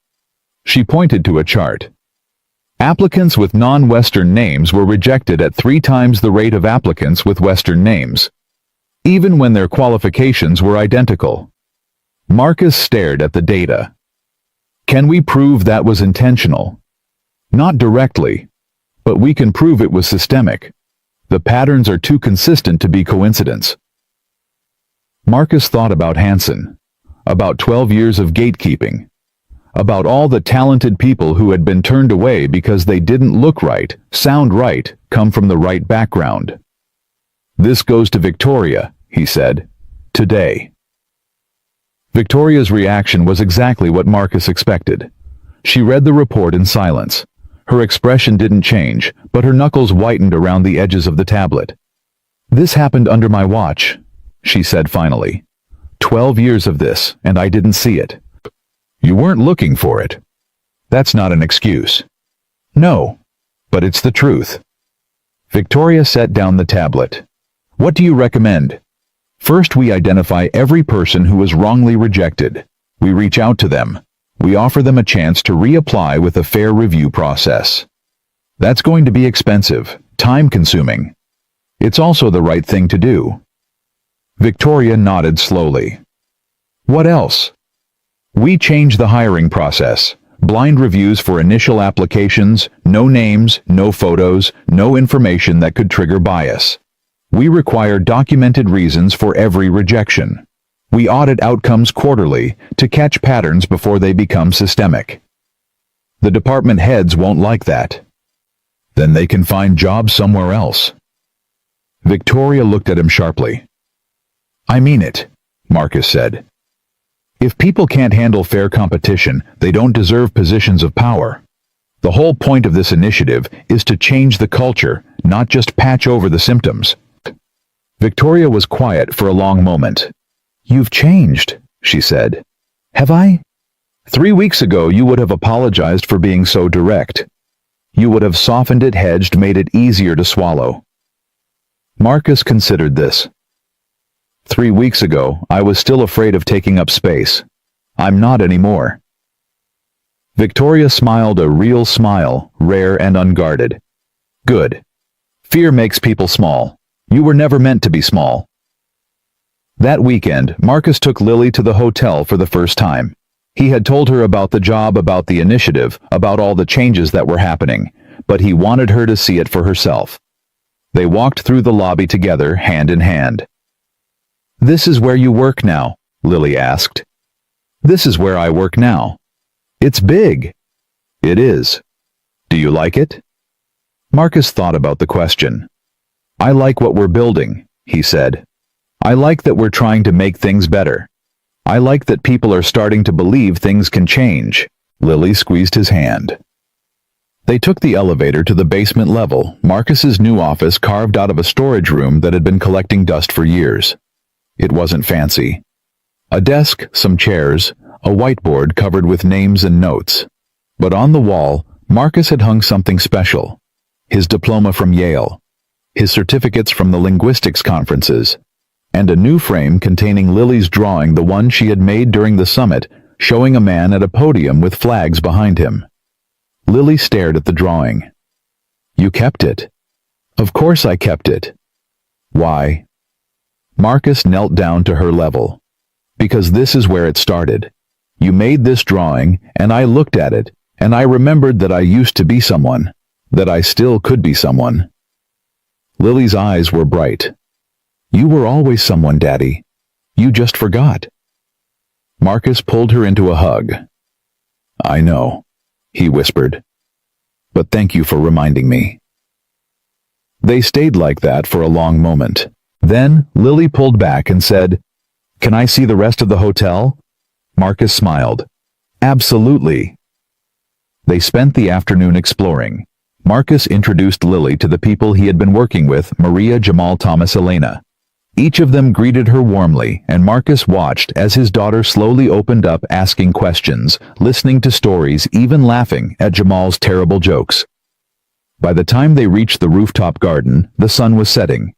She pointed to a chart. Applicants with non-Western names were rejected at 3 times the rate of applicants with Western names, even when their qualifications were identical. Marcus stared at the data. Can we prove that was intentional? Not directly, but we can prove it was systemic. The patterns are too consistent to be coincidence. Marcus thought about Hansen, about 12 years of gatekeeping, about all the talented people who had been turned away because they didn't look right, sound right, come from the right background. This goes to Victoria, he said. Today. Victoria's reaction was exactly what Marcus expected. She read the report in silence. Her expression didn't change, but her knuckles whitened around the edges of the tablet. This happened under my watch, she said finally. 12 years of this, and I didn't see it. You weren't looking for it. That's not an excuse. No, but it's the truth. Victoria set down the tablet. What do you recommend? First, we identify every person who was wrongly rejected. We reach out to them. We offer them a chance to reapply with a fair review process. That's going to be expensive, time-consuming. It's also the right thing to do. Victoria nodded slowly. What else? We change the hiring process. Blind reviews for initial applications, no names, no photos, no information that could trigger bias. We require documented reasons for every rejection. We audit outcomes quarterly to catch patterns before they become systemic. The department heads won't like that. Then they can find jobs somewhere else. Victoria looked at him sharply. I mean it, Marcus said. If people can't handle fair competition, they don't deserve positions of power. The whole point of this initiative is to change the culture, not just patch over the symptoms. Victoria was quiet for a long moment. You've changed, she said. Have I? 3 weeks ago you would have apologized for being so direct. You would have softened it, hedged, made it easier to swallow. Marcus considered this. 3 weeks ago, I was still afraid of taking up space. I'm not anymore. Victoria smiled a real smile, rare and unguarded. Good. Fear makes people small. You were never meant to be small. That weekend, Marcus took Lily to the hotel for the first time. He had told her about the job, about the initiative, about all the changes that were happening, but he wanted her to see it for herself. They walked through the lobby together, hand in hand. This is where you work now? Lily asked. This is where I work now. It's big. It is. Do you like it? Marcus thought about the question. I like what we're building, he said. I like that we're trying to make things better. I like that people are starting to believe things can change. Lily squeezed his hand. They took the elevator to the basement level, Marcus's new office carved out of a storage room that had been collecting dust for years. It wasn't fancy. A desk, some chairs, a whiteboard covered with names and notes. But on the wall, Marcus had hung something special. His diploma from Yale, his certificates from the linguistics conferences, and a new frame containing Lily's drawing, the one she had made during the summit, showing a man at a podium with flags behind him. Lily stared at the drawing. You kept it? Of course I kept it. Why? Marcus knelt down to her level. Because this is where it started. You made this drawing, and I looked at it, and I remembered that I used to be someone, that I still could be someone. Lily's eyes were bright. You were always someone, Daddy. You just forgot. Marcus pulled her into a hug. I know, he whispered. But thank you for reminding me. They stayed like that for a long moment. Then Lily pulled back and said, Can I see the rest of the hotel? Marcus smiled. Absolutely. They spent the afternoon exploring. Marcus introduced Lily to the people he had been working with, Maria, Jamal, Thomas, Elena. Each of them greeted her warmly, and Marcus watched as his daughter slowly opened up, asking questions, listening to stories, even laughing at Jamal's terrible jokes. By the time they reached the rooftop garden, the sun was setting.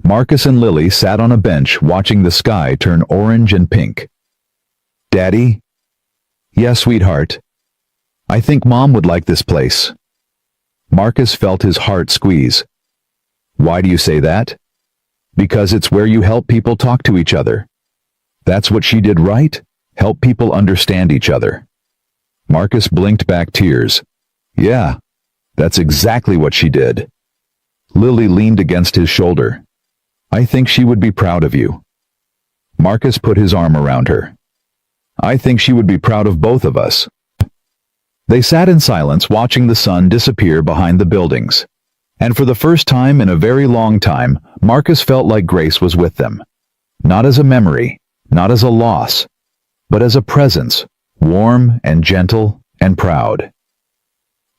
Marcus and Lily sat on a bench watching the sky turn orange and pink. "Daddy?" "Yes, sweetheart. I think Mom would like this place." Marcus felt his heart squeeze. "Why do you say that?" "Because it's where you help people talk to each other." "That's what she did, right? Help people understand each other." Marcus blinked back tears. "Yeah, that's exactly what she did." Lily leaned against his shoulder. "I think she would be proud of you." Marcus put his arm around her. "I think she would be proud of both of us." They sat in silence, watching the sun disappear behind the buildings. And for the first time in a very long time, Marcus felt like Grace was with them. Not as a memory, not as a loss, but as a presence, warm and gentle and proud.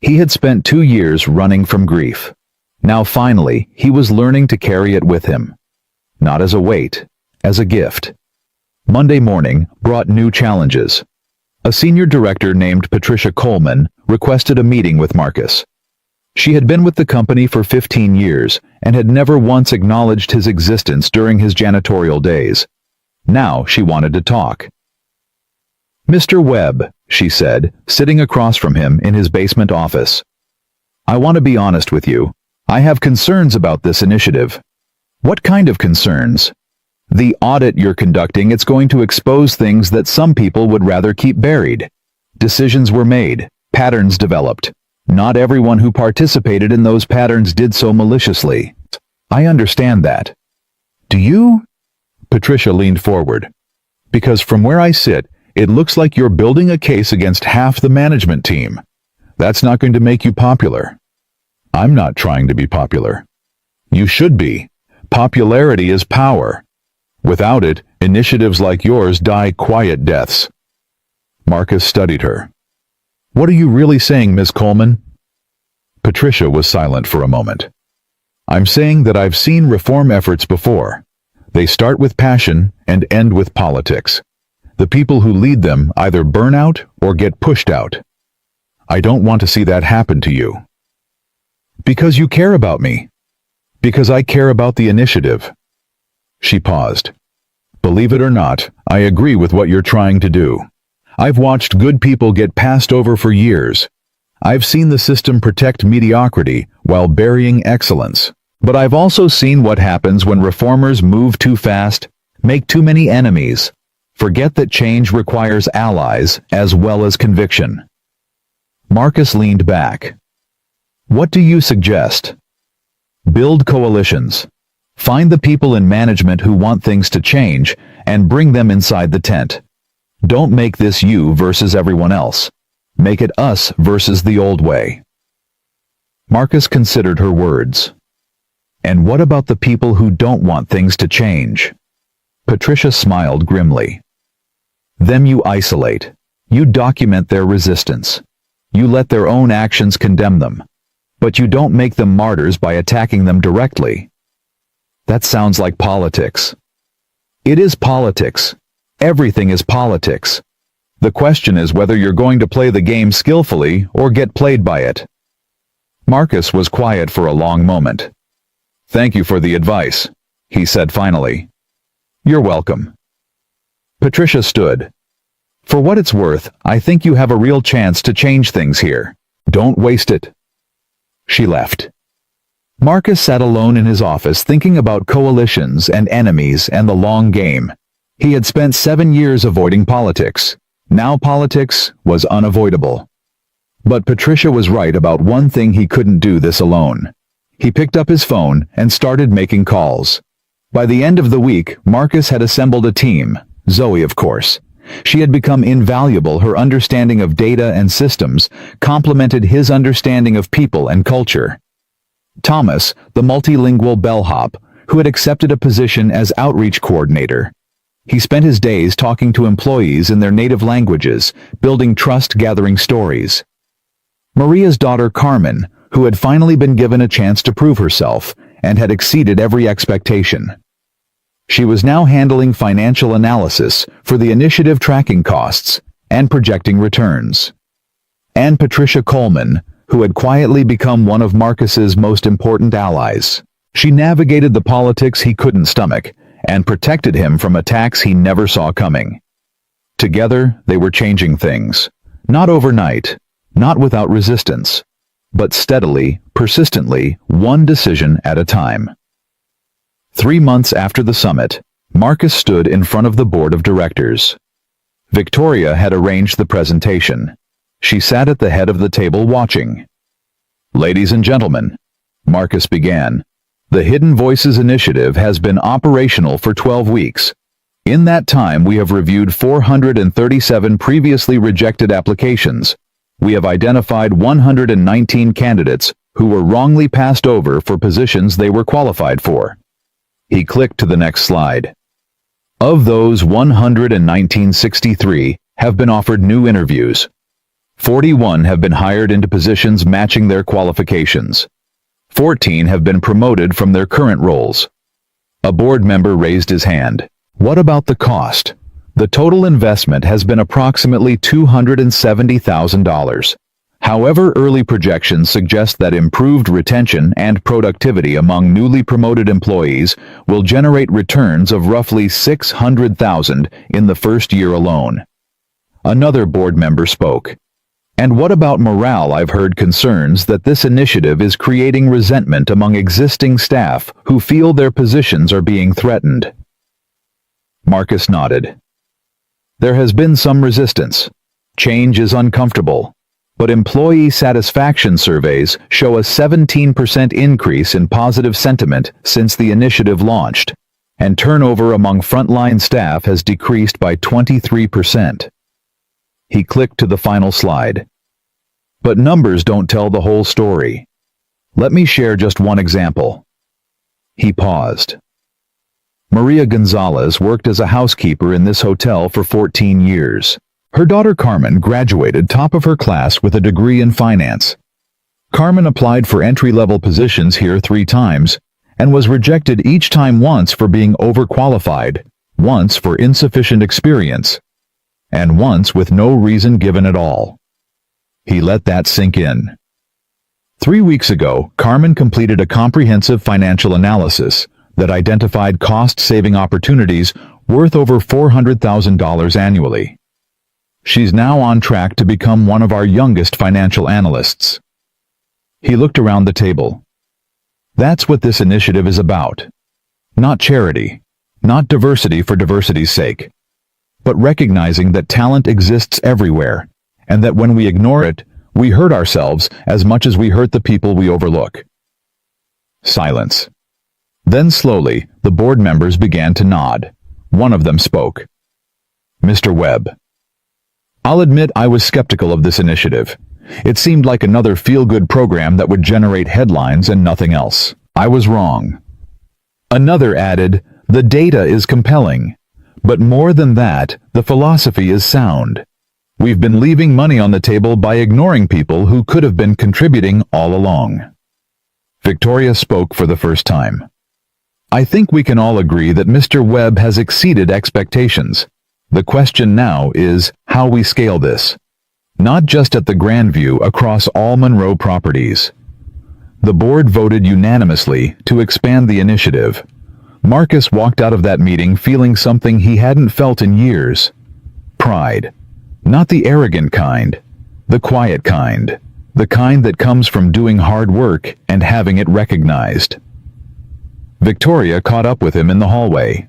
He had spent 2 years running from grief. Now finally, he was learning to carry it with him. Not as a weight, as a gift. Monday morning brought new challenges. A senior director named Patricia Coleman requested a meeting with Marcus. She had been with the company for 15 years and had never once acknowledged his existence during his janitorial days. Now she wanted to talk. "Mr. Webb," she said, sitting across from him in his basement office. "I want to be honest with you. I have concerns about this initiative." "What kind of concerns?" "The audit you're conducting, it's going to expose things that some people would rather keep buried. Decisions were made, patterns developed. Not everyone who participated in those patterns did so maliciously." "I understand that." "Do you?" Patricia leaned forward. "Because from where I sit, it looks like you're building a case against half the management team. That's not going to make you popular." "I'm not trying to be popular." "You should be. Popularity is power. Without it, initiatives like yours die quiet deaths." Marcus studied her. "What are you really saying, Ms. Coleman?" Patricia was silent for a moment. "I'm saying that I've seen reform efforts before. They start with passion and end with politics. The people who lead them either burn out or get pushed out. I don't want to see that happen to you." "Because you care about me." "Because I care about the initiative." She paused. "Believe it or not, I agree with what you're trying to do. I've watched good people get passed over for years. I've seen the system protect mediocrity while burying excellence. But I've also seen what happens when reformers move too fast, make too many enemies, forget that change requires allies as well as conviction." Marcus leaned back. "What do you suggest?" "Build coalitions. Find the people in management who want things to change and bring them inside the tent. Don't make this you versus everyone else. Make it us versus the old way." Marcus considered her words. "And what about the people who don't want things to change?" Patricia smiled grimly. "Them you isolate. You document their resistance. You let their own actions condemn them. But you don't make them martyrs by attacking them directly." "That sounds like politics." "It is politics. Everything is politics. The question is whether you're going to play the game skillfully or get played by it." Marcus was quiet for a long moment. "Thank you for the advice," he said finally. "You're welcome." Patricia stood. "For what it's worth, I think you have a real chance to change things here. Don't waste it." She left. Marcus sat alone in his office thinking about coalitions and enemies and the long game. He had spent 7 years avoiding politics. Now politics was unavoidable. But Patricia was right about one thing: he couldn't do this alone. He picked up his phone and started making calls. By the end of the week, Marcus had assembled a team. Zoe, of course. She had become invaluable. Her understanding of data and systems complemented his understanding of people and culture. Thomas, the multilingual bellhop, who had accepted a position as outreach coordinator. He spent his days talking to employees in their native languages, building trust, gathering stories. Maria's daughter Carmen, who had finally been given a chance to prove herself and had exceeded every expectation. She was now handling financial analysis for the initiative, tracking costs and projecting returns. And Patricia Coleman, who had quietly become one of Marcus's most important allies. She navigated the politics he couldn't stomach and protected him from attacks he never saw coming. Together, they were changing things. Not overnight, not without resistance, but steadily, persistently, one decision at a time. 3 months after the summit, Marcus stood in front of the board of directors. Victoria had arranged the presentation. She sat at the head of the table watching. "Ladies and gentlemen," Marcus began, "the Hidden Voices Initiative has been operational for 12 weeks. In that time, we have reviewed 437 previously rejected applications. We have identified 119 candidates who were wrongly passed over for positions they were qualified for." He clicked to the next slide. Of those 119, 63 have been offered new interviews. 41 have been hired into positions matching their qualifications. 14 have been promoted from their current roles. A board member raised his hand. "What about the cost?" The total investment has been approximately $270,000. However, early projections suggest that improved retention and productivity among newly promoted employees will generate returns of roughly $600,000 in the first year alone. Another board member spoke. "And what about morale? I've heard concerns that this initiative is creating resentment among existing staff who feel their positions are being threatened." Marcus nodded. "There has been some resistance. Change is uncomfortable. But employee satisfaction surveys show a 17% increase in positive sentiment since the initiative launched, and turnover among frontline staff has decreased by 23%. He clicked to the final slide. "But numbers don't tell the whole story. Let me share just one example." He paused. Maria Gonzalez worked as a housekeeper in this hotel for 14 years. Her daughter Carmen graduated top of her class with a degree in finance. Carmen applied for entry-level positions here 3 times and was rejected each time, once for being overqualified, once for insufficient experience, and once with no reason given at all. He let that sink in. 3 weeks ago, Carmen completed a comprehensive financial analysis that identified cost-saving opportunities worth over $400,000 annually. She's now on track to become one of our youngest financial analysts. He looked around the table. That's what this initiative is about. Not charity, not diversity for diversity's sake, but recognizing that talent exists everywhere, and that when we ignore it, we hurt ourselves as much as we hurt the people we overlook. Silence. Then slowly, the board members began to nod. One of them spoke. "Mr. Webb. I'll admit I was skeptical of this initiative. It seemed like another feel-good program that would generate headlines and nothing else. I was wrong." Another added, "The data is compelling. But more than that, the philosophy is sound. We've been leaving money on the table by ignoring people who could have been contributing all along." Victoria spoke for the first time. "I think we can all agree that Mr. Webb has exceeded expectations. The question now is how we scale this. Not just at the Grandview, across all Monroe properties." The board voted unanimously to expand the initiative. Marcus walked out of that meeting feeling something he hadn't felt in years. Pride. Not the arrogant kind, the quiet kind, the kind that comes from doing hard work and having it recognized. Victoria caught up with him in the hallway.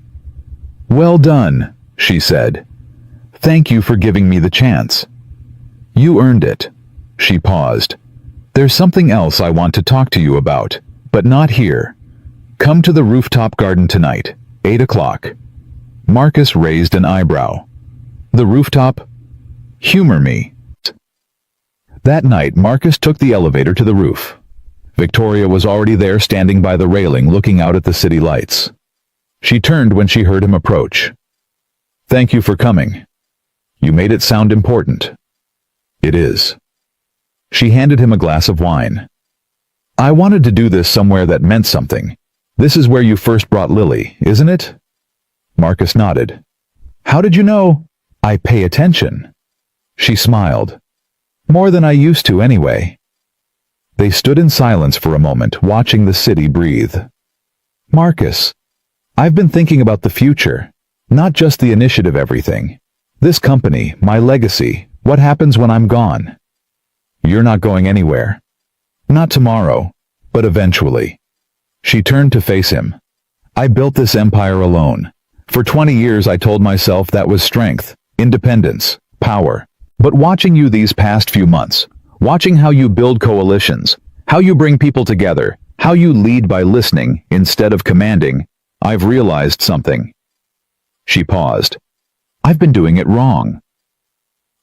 "Well done," she said. "Thank you for giving me the chance." "You earned it." She paused. "There's something else I want to talk to you about, but not here. Come to the rooftop garden tonight, 8 o'clock. Marcus raised an eyebrow. "The rooftop? Humor me." That night, Marcus took the elevator to the roof. Victoria was already there, standing by the railing, looking out at the city lights. She turned when she heard him approach. "Thank you for coming. You made it sound important." "It is." She handed him a glass of wine. "I wanted to do this somewhere that meant something. This is where you first brought Lily, isn't it?" Marcus nodded. How did you know? I pay attention. She smiled. More than I used to anyway. They stood in silence for a moment, watching the city breathe. Marcus, I've been thinking about the future, not just the initiative everything. This company, my legacy, what happens when I'm gone? You're not going anywhere. Not tomorrow, but eventually. She turned to face him. I built this empire alone. For 20 years I told myself that was strength, independence, power. But watching you these past few months, watching how you build coalitions, how you bring people together, how you lead by listening instead of commanding, I've realized something. She paused. I've been doing it wrong.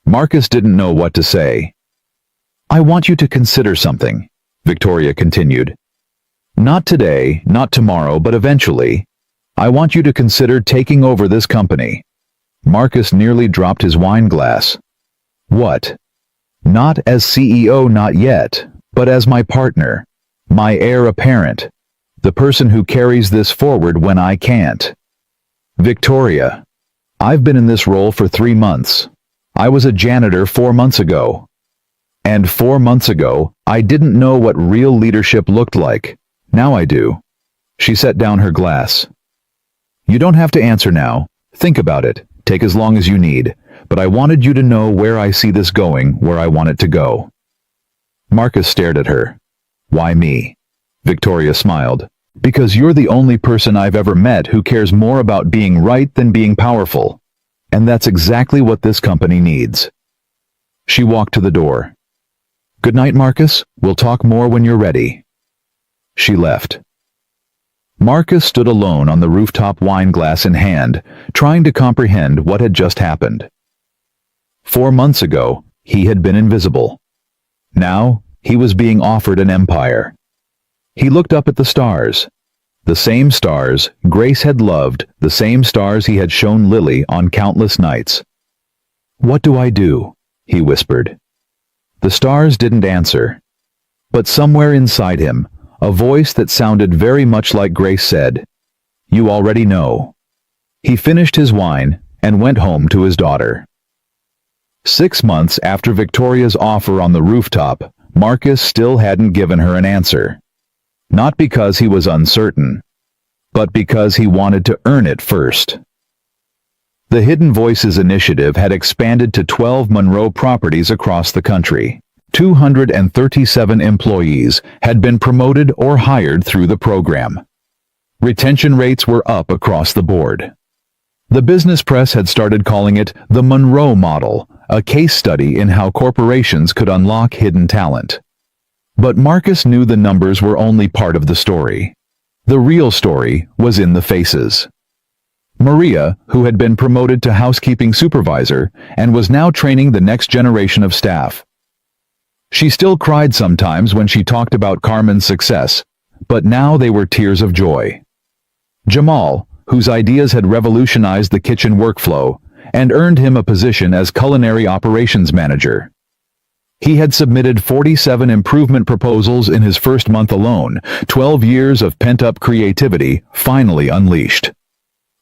Marcus didn't know what to say. I want you to consider something, Victoria continued. Not today, not tomorrow, but eventually. I want you to consider taking over this company. Marcus nearly dropped his wine glass. What? Not as CEO, not yet, but as my partner, my heir apparent, the person who carries this forward when I can't. Victoria, I've been in this role for 3 months. I was a janitor 4 months ago. And 4 months ago, I didn't know what real leadership looked like. Now I do. She set down her glass. You don't have to answer now. Think about it. Take as long as you need. But I wanted you to know where I see this going, where I want it to go. Marcus stared at her. Why me? Victoria smiled. Because you're the only person I've ever met who cares more about being right than being powerful. And that's exactly what this company needs. She walked to the door. Good night, Marcus. We'll talk more when you're ready. She left. Marcus stood alone on the rooftop, wine glass in hand, trying to comprehend what had just happened. 4 months ago, he had been invisible. Now, he was being offered an empire. He looked up at the stars. The same stars Grace had loved, the same stars he had shown Lily on countless nights. What do I do? He whispered. The stars didn't answer. But somewhere inside him, a voice that sounded very much like Grace said, You already know. He finished his wine and went home to his daughter. 6 months after Victoria's offer on the rooftop, Marcus still hadn't given her an answer. Not because he was uncertain, but because he wanted to earn it first. The Hidden Voices initiative had expanded to 12 Monroe properties across the country. 237 employees had been promoted or hired through the program. Retention rates were up across the board. The business press had started calling it the Monroe Model, a case study in how corporations could unlock hidden talent. But Marcus knew the numbers were only part of the story. The real story was in the faces. Maria, who had been promoted to housekeeping supervisor and was now training the next generation of staff. She still cried sometimes when she talked about Carmen's success, but now they were tears of joy. Jamal, whose ideas had revolutionized the kitchen workflow and earned him a position as culinary operations manager. He had submitted 47 improvement proposals in his first month alone, 12 years of pent-up creativity finally unleashed.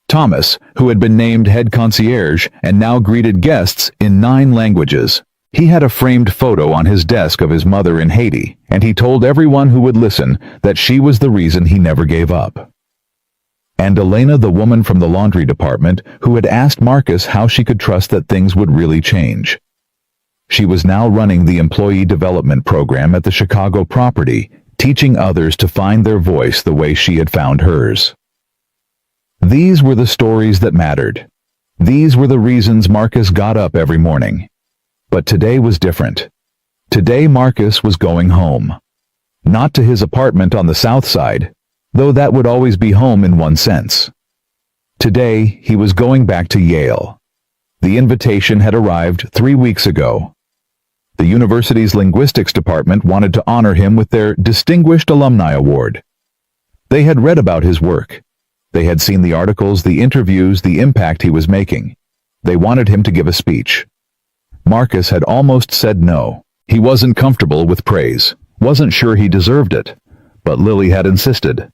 Thomas, who had been named head concierge and now greeted guests in 9 languages. He had a framed photo on his desk of his mother in Haiti, and he told everyone who would listen that she was the reason he never gave up. And Elena, the woman from the laundry department, who had asked Marcus how she could trust that things would really change. She was now running the employee development program at the Chicago property, teaching others to find their voice the way she had found hers. These were the stories that mattered. These were the reasons Marcus got up every morning. But today was different. Today Marcus was going home. Not to his apartment on the south side, though that would always be home in one sense. Today he was going back to Yale. The invitation had arrived 3 weeks ago. The university's linguistics department wanted to honor him with their Distinguished Alumni Award. They had read about his work. They had seen the articles, the interviews, the impact he was making. They wanted him to give a speech. Marcus had almost said no. He wasn't comfortable with praise, wasn't sure he deserved it. But Lily had insisted.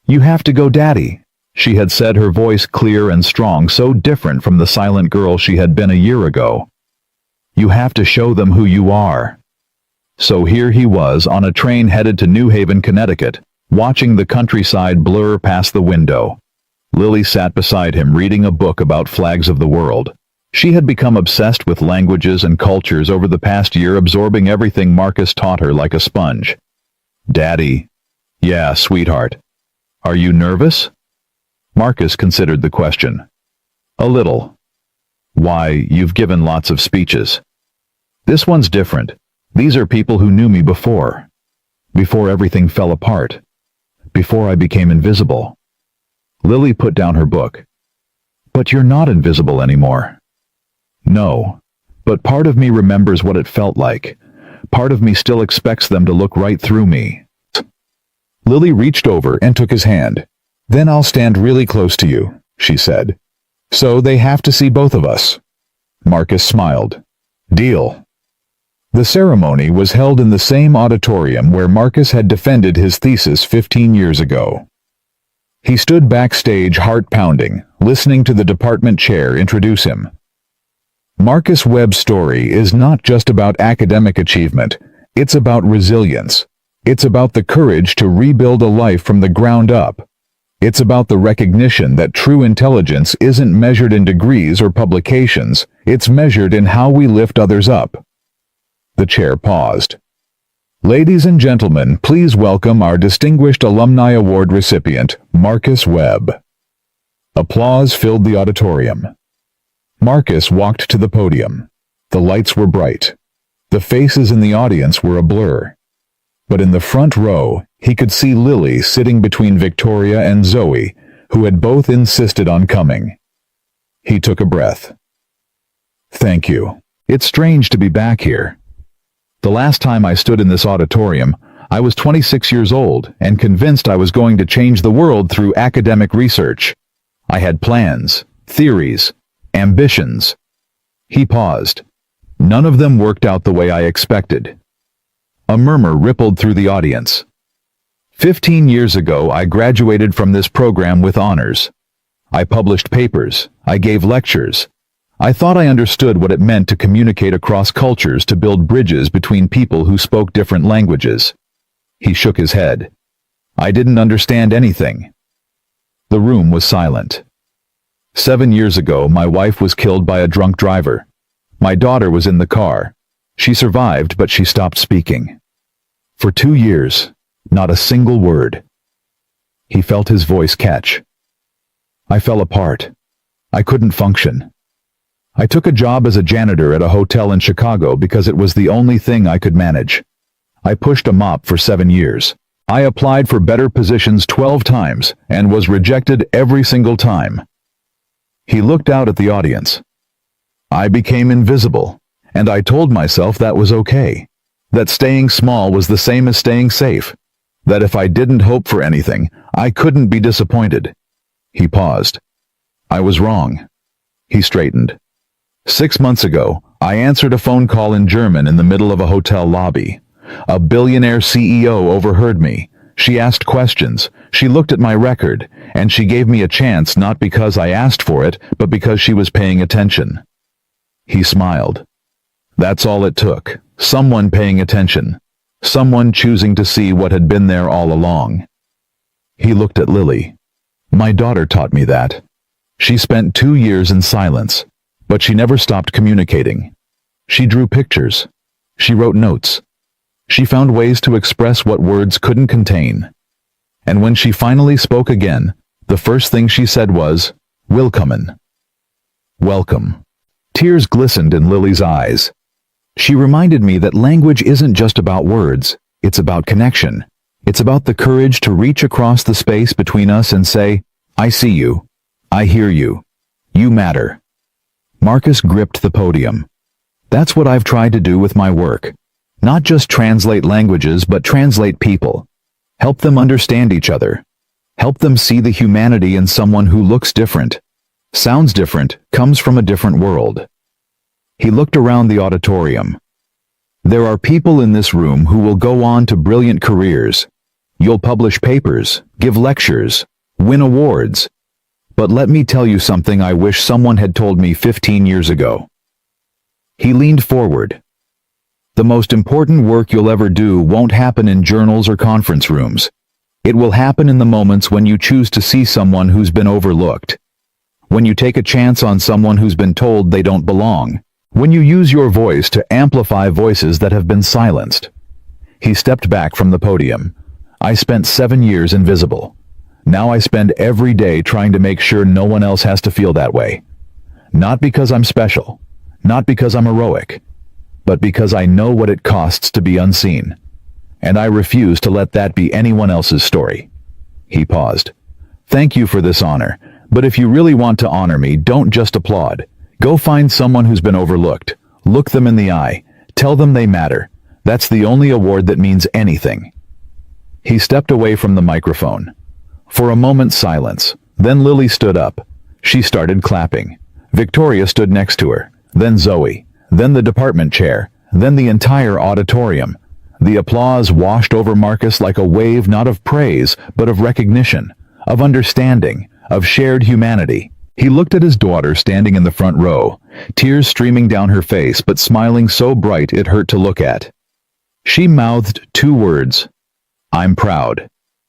You have to go, Daddy. She had said, her voice clear and strong, so different from the silent girl she had been a year ago. "You have to show them who you are." So here he was on a train headed to New Haven, Connecticut, watching the countryside blur past the window. Lily sat beside him reading a book about flags of the world. She had become obsessed with languages and cultures over the past year, absorbing everything Marcus taught her like a sponge. "Daddy." "Yeah, sweetheart." "Are you nervous?" Marcus considered the question. "A little." "Why, you've given lots of speeches." "This one's different. These are people who knew me before. Before everything fell apart. Before I became invisible." Lily put down her book. "But you're not invisible anymore." "No. But part of me remembers what it felt like. Part of me still expects them to look right through me." Lily reached over and took his hand. "Then I'll stand really close to you," she said. "So they have to see both of us." Marcus smiled. "Deal." The ceremony was held in the same auditorium where Marcus had defended his thesis 15 years ago. He stood backstage, heart pounding, listening to the department chair introduce him. Marcus Webb's story is not just about academic achievement, it's about resilience. It's about the courage to rebuild a life from the ground up. It's about the recognition that true intelligence isn't measured in degrees or publications, it's measured in how we lift others up. The chair paused. "Ladies and gentlemen, please welcome our distinguished Alumni Award recipient, Marcus Webb." Applause filled the auditorium. Marcus walked to the podium. The lights were bright. The faces in the audience were a blur. But in the front row, he could see Lily sitting between Victoria and Zoe, who had both insisted on coming. He took a breath. "Thank you. It's strange to be back here. The last time I stood in this auditorium, I was 26 years old and convinced I was going to change the world through academic research. I had plans, theories, ambitions." He paused. None of them worked out the way I expected. A murmur rippled through the audience. 15 years ago, I graduated from this program with honors. I published papers. I gave lectures. I thought I understood what it meant to communicate across cultures, to build bridges between people who spoke different languages. He shook his head. I didn't understand anything. The room was silent. 7 years ago, my wife was killed by a drunk driver. My daughter was in the car. She survived, but she stopped speaking. For 2 years, not a single word. He felt his voice catch. I fell apart. I couldn't function. I took a job as a janitor at a hotel in Chicago because it was the only thing I could manage. I pushed a mop for 7 years. I applied for better positions 12 times and was rejected every single time. He looked out at the audience. I became invisible, and I told myself that was okay. That staying small was the same as staying safe. That if I didn't hope for anything, I couldn't be disappointed. He paused. I was wrong. He straightened. 6 months ago, I answered a phone call in German in the middle of a hotel lobby. A billionaire CEO overheard me. She asked questions. She looked at my record, and she gave me a chance not because I asked for it, but because she was paying attention. He smiled. That's all it took. Someone paying attention. Someone choosing to see what had been there all along. He looked at Lily. My daughter taught me that. She spent 2 years in silence, but she never stopped communicating. She drew pictures. She wrote notes. She found ways to express what words couldn't contain. And when she finally spoke again, the first thing she said was, "Willkommen." Welcome. Tears glistened in Lily's eyes. She reminded me that language isn't just about words, it's about connection. It's about the courage to reach across the space between us and say, I see you. I hear you. You matter. Marcus gripped the podium. That's what I've tried to do with my work. Not just translate languages, but translate people. Help them understand each other. Help them see the humanity in someone who looks different, sounds different, comes from a different world. He looked around the auditorium. There are people in this room who will go on to brilliant careers. You'll publish papers, give lectures, win awards, But let me tell you something I wish someone had told me 15 years ago. He leaned forward. The most important work you'll ever do won't happen in journals or conference rooms. It will happen in the moments when you choose to see someone who's been overlooked. When you take a chance on someone who's been told they don't belong. When you use your voice to amplify voices that have been silenced. He stepped back from the podium. I spent 7 years invisible. Now I spend every day trying to make sure no one else has to feel that way. Not because I'm special. Not because I'm heroic. But because I know what it costs to be unseen. And I refuse to let that be anyone else's story. He paused. Thank you for this honor, but if you really want to honor me, don't just applaud. Go find someone who's been overlooked. Look them in the eye. Tell them they matter. That's the only award that means anything. He stepped away from the microphone. For a moment, silence. Then Lily stood up. She started clapping. Victoria stood next to her. Then Zoe. Then the department chair. Then the entire auditorium. The applause washed over Marcus like a wave not of praise, but of recognition, of understanding, of shared humanity. He looked at his daughter standing in the front row, tears streaming down her face but smiling so bright it hurt to look at. She mouthed 2 words. I'm proud.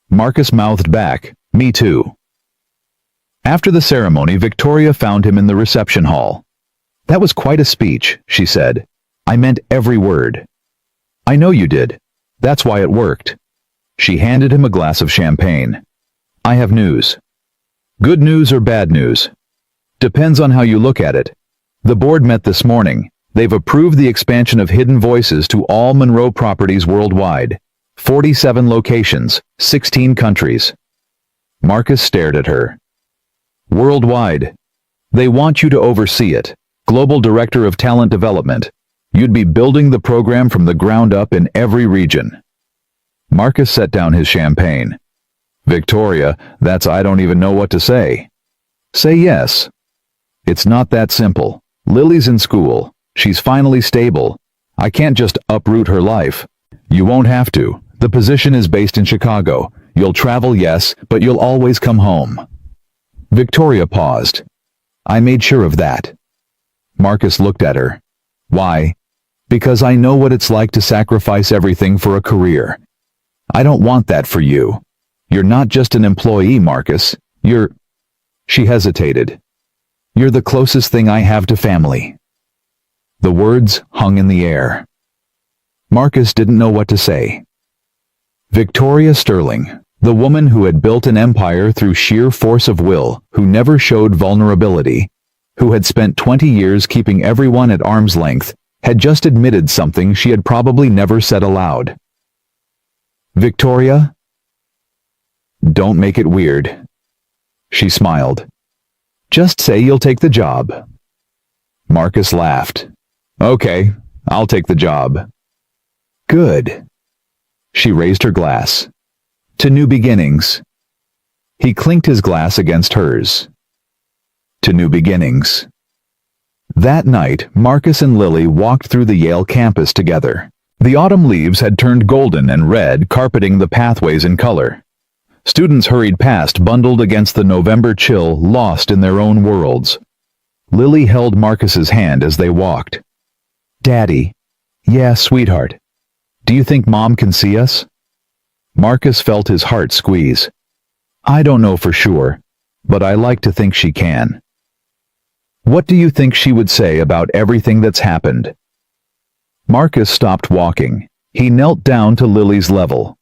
Marcus mouthed back, me too. After the ceremony, Victoria found him in the reception hall. That was quite a speech, she said. I meant every word. I know you did. That's why it worked. She handed him a glass of champagne. I have news. Good news or bad news? Depends on how you look at it. The board met this morning. They've approved the expansion of Hidden Voices to all Monroe properties worldwide. 47 locations, 16 countries. Marcus stared at her. Worldwide. They want you to oversee it. Global Director of Talent Development. You'd be building the program from the ground up in every region. Marcus set down his champagne. Victoria, that's I don't even know what to say. Say yes. It's not that simple. Lily's in school. She's finally stable. I can't just uproot her life. You won't have to. The position is based in Chicago. You'll travel, yes, but you'll always come home. Victoria paused. I made sure of that. Marcus looked at her. Why? Because I know what it's like to sacrifice everything for a career. I don't want that for you. You're not just an employee, Marcus. She hesitated. You're the closest thing I have to family. The words hung in the air. Marcus didn't know what to say. Victoria Sterling, the woman who had built an empire through sheer force of will, who never showed vulnerability, who had spent 20 years keeping everyone at arm's length, had just admitted something she had probably never said aloud. Victoria? Don't make it weird. She smiled. Just say you'll take the job. Marcus laughed. Okay, I'll take the job. Good. She raised her glass. To new beginnings. He clinked his glass against hers. To new beginnings. That night, Marcus and Lily walked through the Yale campus together. The autumn leaves had turned golden and red, carpeting the pathways in color. Students hurried past, bundled against the November chill, lost in their own worlds. Lily held Marcus's hand as they walked. Daddy. Yeah, sweetheart. Do you think Mom can see us? Marcus felt his heart squeeze. I don't know for sure, but I like to think she can. What do you think she would say about everything that's happened? Marcus stopped walking. He knelt down to Lily's level.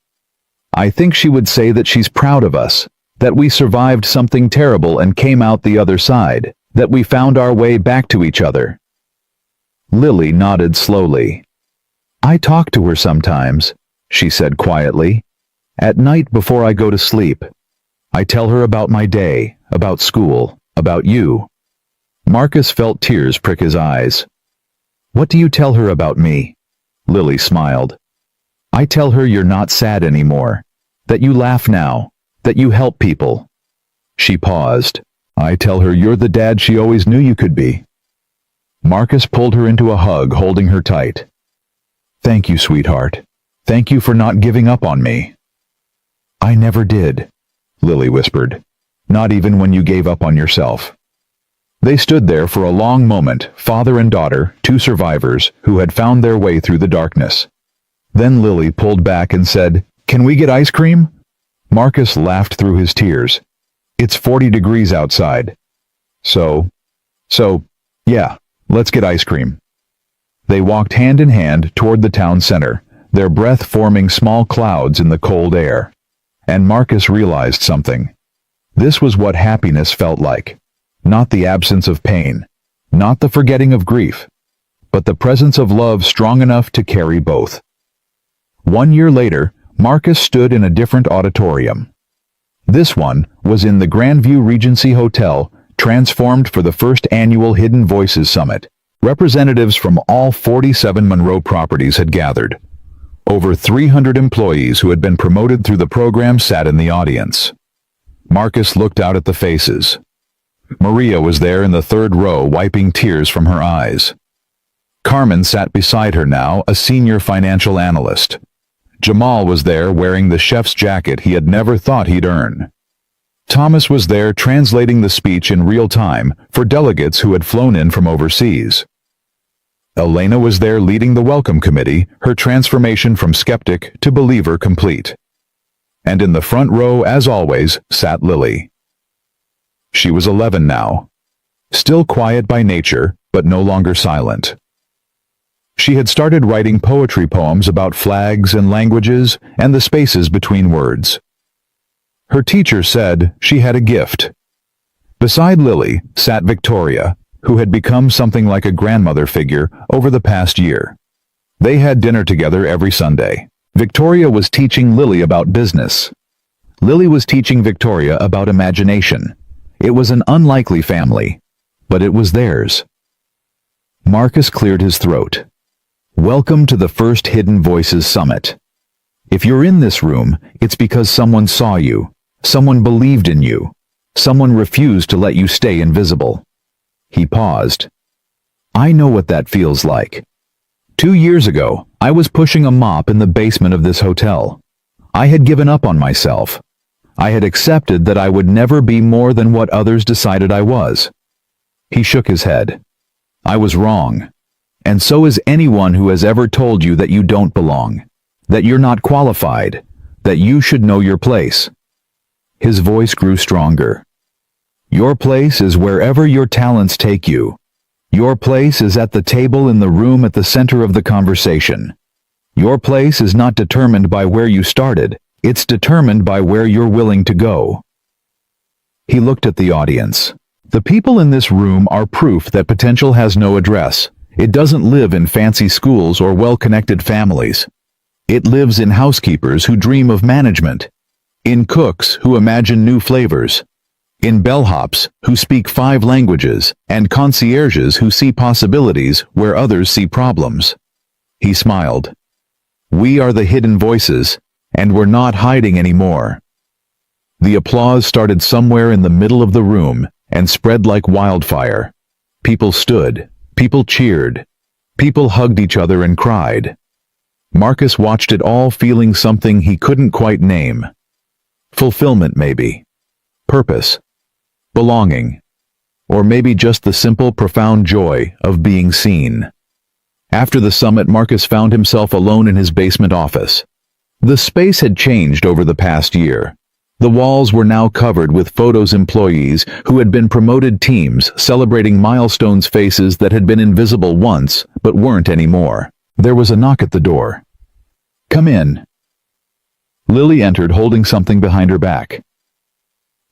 I think she would say that she's proud of us, that we survived something terrible and came out the other side, that we found our way back to each other. Lily nodded slowly. I talk to her sometimes, she said quietly. At night before I go to sleep. I tell her about my day, about school, about you. Marcus felt tears prick his eyes. What do you tell her about me? Lily smiled. I tell her you're not sad anymore, that you laugh now, that you help people. She paused. I tell her you're the dad she always knew you could be. Marcus pulled her into a hug, holding her tight. Thank you, sweetheart. Thank you for not giving up on me. I never did, Lily whispered. Not even when you gave up on yourself. They stood there for a long moment, father and daughter, two survivors, who had found their way through the darkness. Then Lily pulled back and said, "Can we get ice cream?" Marcus laughed through his tears. "It's 40 degrees outside. So, yeah, let's get ice cream." They walked hand in hand toward the town center, their breath forming small clouds in the cold air. And Marcus realized something. This was what happiness felt like. Not the absence of pain, not the forgetting of grief, but the presence of love strong enough to carry both. 1 year later, Marcus stood in a different auditorium. This one was in the Grandview Regency Hotel, transformed for the first annual Hidden Voices Summit. Representatives from all 47 Monroe properties had gathered. Over 300 employees who had been promoted through the program sat in the audience. Marcus looked out at the faces. Maria was there in the third row, wiping tears from her eyes. Carmen sat beside her now, a senior financial analyst. Jamal was there wearing the chef's jacket he had never thought he'd earn. Thomas was there translating the speech in real time for delegates who had flown in from overseas. Elena was there leading the welcome committee, her transformation from skeptic to believer complete. And in the front row, as always, sat Lily. She was 11 now. Still quiet by nature, but no longer silent. She had started writing poetry poems about flags and languages and the spaces between words. Her teacher said she had a gift. Beside Lily sat Victoria, who had become something like a grandmother figure over the past year. They had dinner together every Sunday. Victoria was teaching Lily about business. Lily was teaching Victoria about imagination. It was an unlikely family, but it was theirs. Marcus cleared his throat. Welcome to the first Hidden Voices Summit. If you're in this room, it's because someone saw you, someone believed in you, someone refused to let you stay invisible. He paused. I know what that feels like. 2 years ago, I was pushing a mop in the basement of this hotel. I had given up on myself. I had accepted that I would never be more than what others decided I was. He shook his head. I was wrong. And so is anyone who has ever told you that you don't belong, that you're not qualified, that you should know your place. His voice grew stronger. Your place is wherever your talents take you. Your place is at the table in the room at the center of the conversation. Your place is not determined by where you started, it's determined by where you're willing to go. He looked at the audience. The people in this room are proof that potential has no address. It doesn't live in fancy schools or well-connected families. It lives in housekeepers who dream of management, in cooks who imagine new flavors, in bellhops who speak 5 languages, and concierges who see possibilities where others see problems. He smiled. We are the hidden voices, and we're not hiding anymore. The applause started somewhere in the middle of the room and spread like wildfire. People stood, people cheered, people hugged each other and cried. Marcus watched it all, feeling something he couldn't quite name. Fulfillment, maybe. Purpose. Belonging. Or maybe just the simple, profound joy of being seen. After the summit, Marcus found himself alone in his basement office. The space had changed over the past year. The walls were now covered with photos, employees who had been promoted, teams celebrating milestones, faces that had been invisible once but weren't anymore. There was a knock at the door. Come in. Lily entered, holding something behind her back.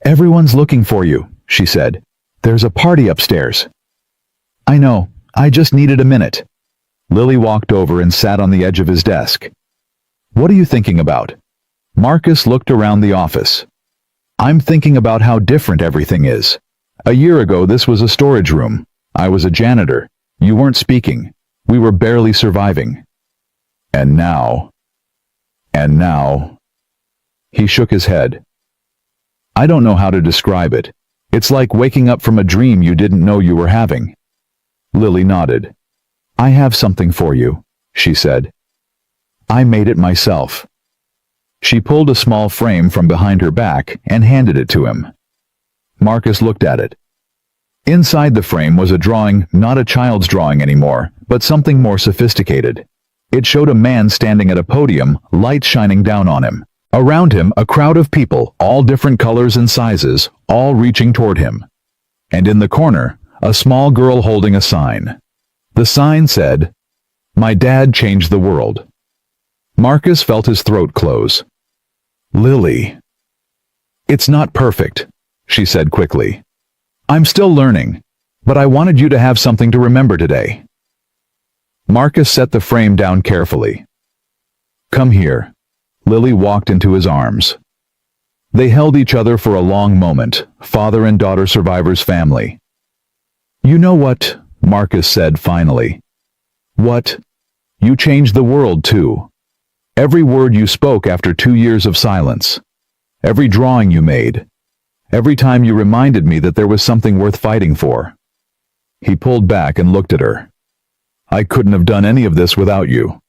Everyone's looking for you, she said. There's a party upstairs. I know, I just needed a minute. Lily walked over and sat on the edge of his desk. What are you thinking about? Marcus looked around the office. I'm thinking about how different everything is. A year ago, this was a storage room. I was a janitor. You weren't speaking. We were barely surviving. And now. He shook his head. I don't know how to describe it. It's like waking up from a dream you didn't know you were having. Lily nodded. I have something for you, she said. I made it myself. She pulled a small frame from behind her back and handed it to him. Marcus looked at it. Inside the frame was a drawing, not a child's drawing anymore, but something more sophisticated. It showed a man standing at a podium, light shining down on him. Around him, a crowd of people, all different colors and sizes, all reaching toward him. And in the corner, a small girl holding a sign. The sign said, "My dad changed the world." Marcus felt his throat close. "Lily." "It's not perfect," she said quickly. "I'm still learning, but I wanted you to have something to remember today." Marcus set the frame down carefully. "Come here." Lily walked into his arms. They held each other for a long moment, father and daughter survivors' family. "You know what?" Marcus said finally. "What? You changed the world too. Every word you spoke after 2 years of silence. Every drawing you made. Every time you reminded me that there was something worth fighting for." He pulled back and looked at her. "I couldn't have done any of this without you."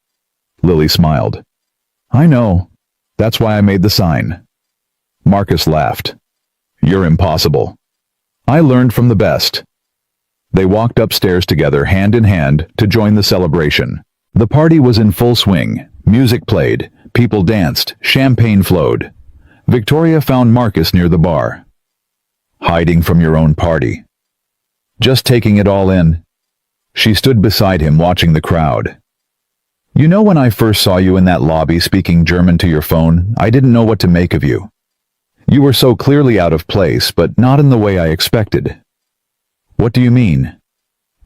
Lily smiled. "I know. That's why I made the sign." Marcus laughed. "You're impossible. I learned from the best." They walked upstairs together, hand in hand, to join the celebration. The party was in full swing. Music played, people danced, champagne flowed. Victoria found Marcus near the bar. "Hiding from your own party." "Just taking it all in." She stood beside him, watching the crowd. "You know, when I first saw you in that lobby speaking German to your phone, I didn't know what to make of you. You were so clearly out of place, but not in the way I expected." "What do you mean?"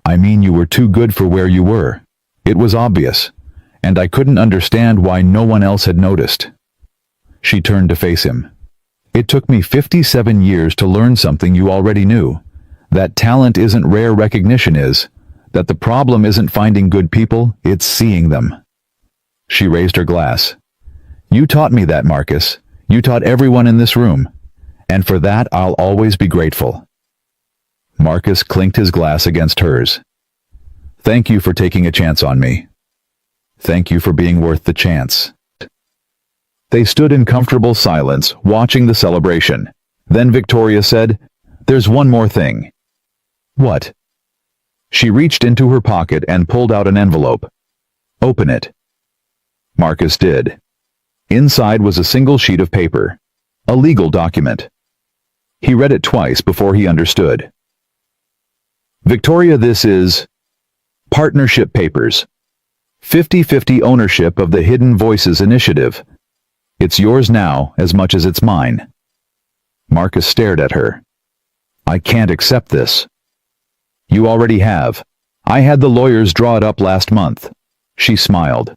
"I mean you were too good for where you were. It was obvious, and I couldn't understand why no one else had noticed." She turned to face him. "It took me 57 years to learn something you already knew. That talent isn't rare recognition is. That the problem isn't finding good people, it's seeing them." She raised her glass. "You taught me that, Marcus. You taught everyone in this room. And for that I'll always be grateful." Marcus clinked his glass against hers. "Thank you for taking a chance on me. Thank you for being worth the chance." They stood in comfortable silence, watching the celebration. Then Victoria said, "There's one more thing." "What?" She reached into her pocket and pulled out an envelope. "Open it." Marcus did. Inside was a single sheet of paper. A legal document. He read it twice before he understood. "Victoria, this is partnership papers. 50-50 ownership of the Hidden Voices Initiative. It's yours now as much as it's mine." Marcus stared at her. "I can't accept this." "You already have. I had the lawyers draw it up last month." She smiled.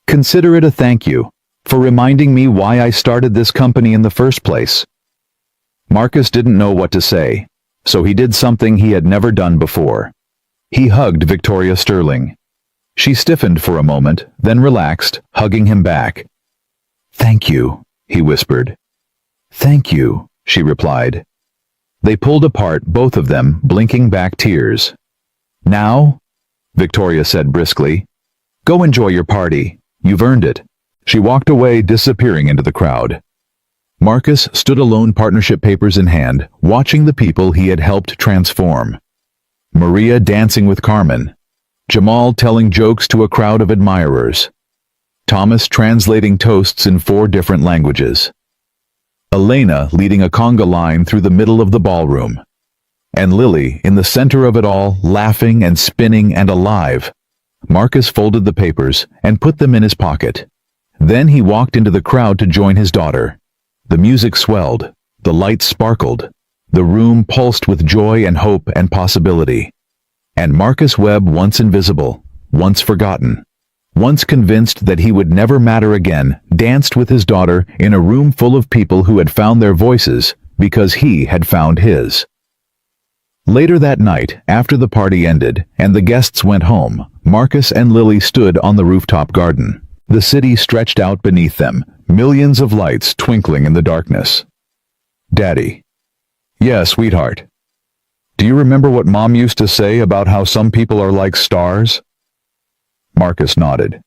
"Consider it a thank you for reminding me why I started this company in the first place." Marcus didn't know what to say, so he did something he had never done before. He hugged Victoria Sterling. She stiffened for a moment, then relaxed, hugging him back. "Thank you," he whispered. "Thank you," she replied. They pulled apart, both of them, blinking back tears. "Now," Victoria said briskly, "go enjoy your party. You've earned it." She walked away, disappearing into the crowd. Marcus stood alone, partnership papers in hand, watching the people he had helped transform. Maria dancing with Carmen. Jamal telling jokes to a crowd of admirers. Thomas translating toasts in 4 different languages. Elena leading a conga line through the middle of the ballroom. And Lily in the center of it all, laughing and spinning and alive. Marcus folded the papers and put them in his pocket. Then he walked into the crowd to join his daughter. The music swelled, the lights sparkled, the room pulsed with joy and hope and possibility. And Marcus Webb, once invisible, once forgotten, once convinced that he would never matter again, danced with his daughter in a room full of people who had found their voices because he had found his. Later that night, after the party ended and the guests went home, Marcus and Lily stood on the rooftop garden. The city stretched out beneath them, millions of lights twinkling in the darkness. "Daddy." "Yeah, sweetheart. Do you remember what Mom used to say about how some people are like stars?" Marcus nodded.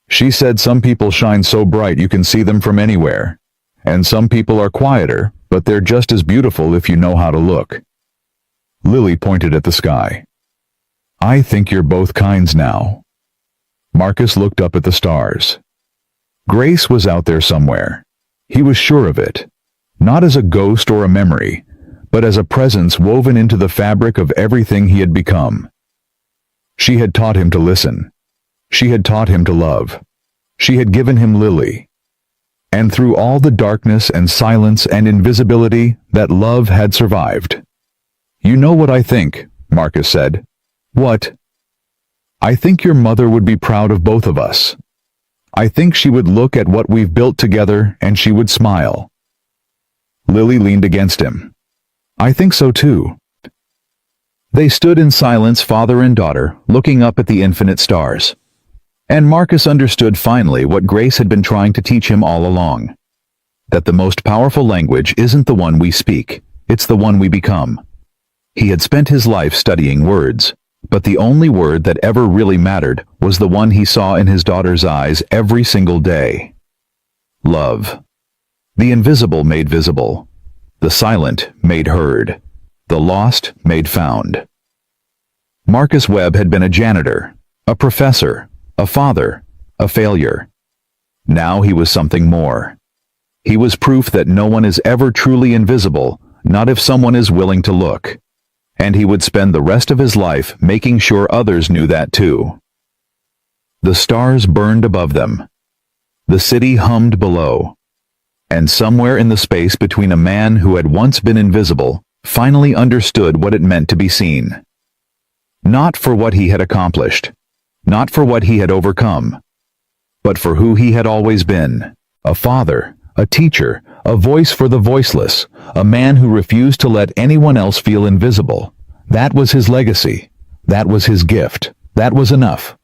"She said some people shine so bright you can see them from anywhere, and some people are quieter, but they're just as beautiful if you know how to look. Lily pointed at the sky. I think you're both kinds now. Marcus looked up at the stars. Grace was out there somewhere. He was sure of it. Not as a ghost or a memory, but as a presence woven into the fabric of everything he had become. She had taught him to listen. She had taught him to love. She had given him Lily. And through all the darkness and silence and invisibility, that love had survived. You know what I think, Marcus said. What? I think your mother would be proud of both of us. I think she would look at what we've built together and she would smile. Lily leaned against him. I think so too. They stood in silence, father and daughter, looking up at the infinite stars. And Marcus understood finally what Grace had been trying to teach him all along. That the most powerful language isn't the one we speak, it's the one we become. He had spent his life studying words, but the only word that ever really mattered was the one he saw in his daughter's eyes every single day. Love. The invisible made visible. The silent made heard. The lost made found. Marcus Webb had been a janitor, a professor, a father, a failure. Now he was something more. He was proof that no one is ever truly invisible, not if someone is willing to look. And he would spend the rest of his life making sure others knew that too. The stars burned above them. The city hummed below. And somewhere in the space between a man who had once been invisible finally understood what it meant to be seen. Not for what he had accomplished, not for what he had overcome, but for who he had always been, a father, a teacher, a voice for the voiceless, a man who refused to let anyone else feel invisible. That was his legacy. That was his gift. That was enough.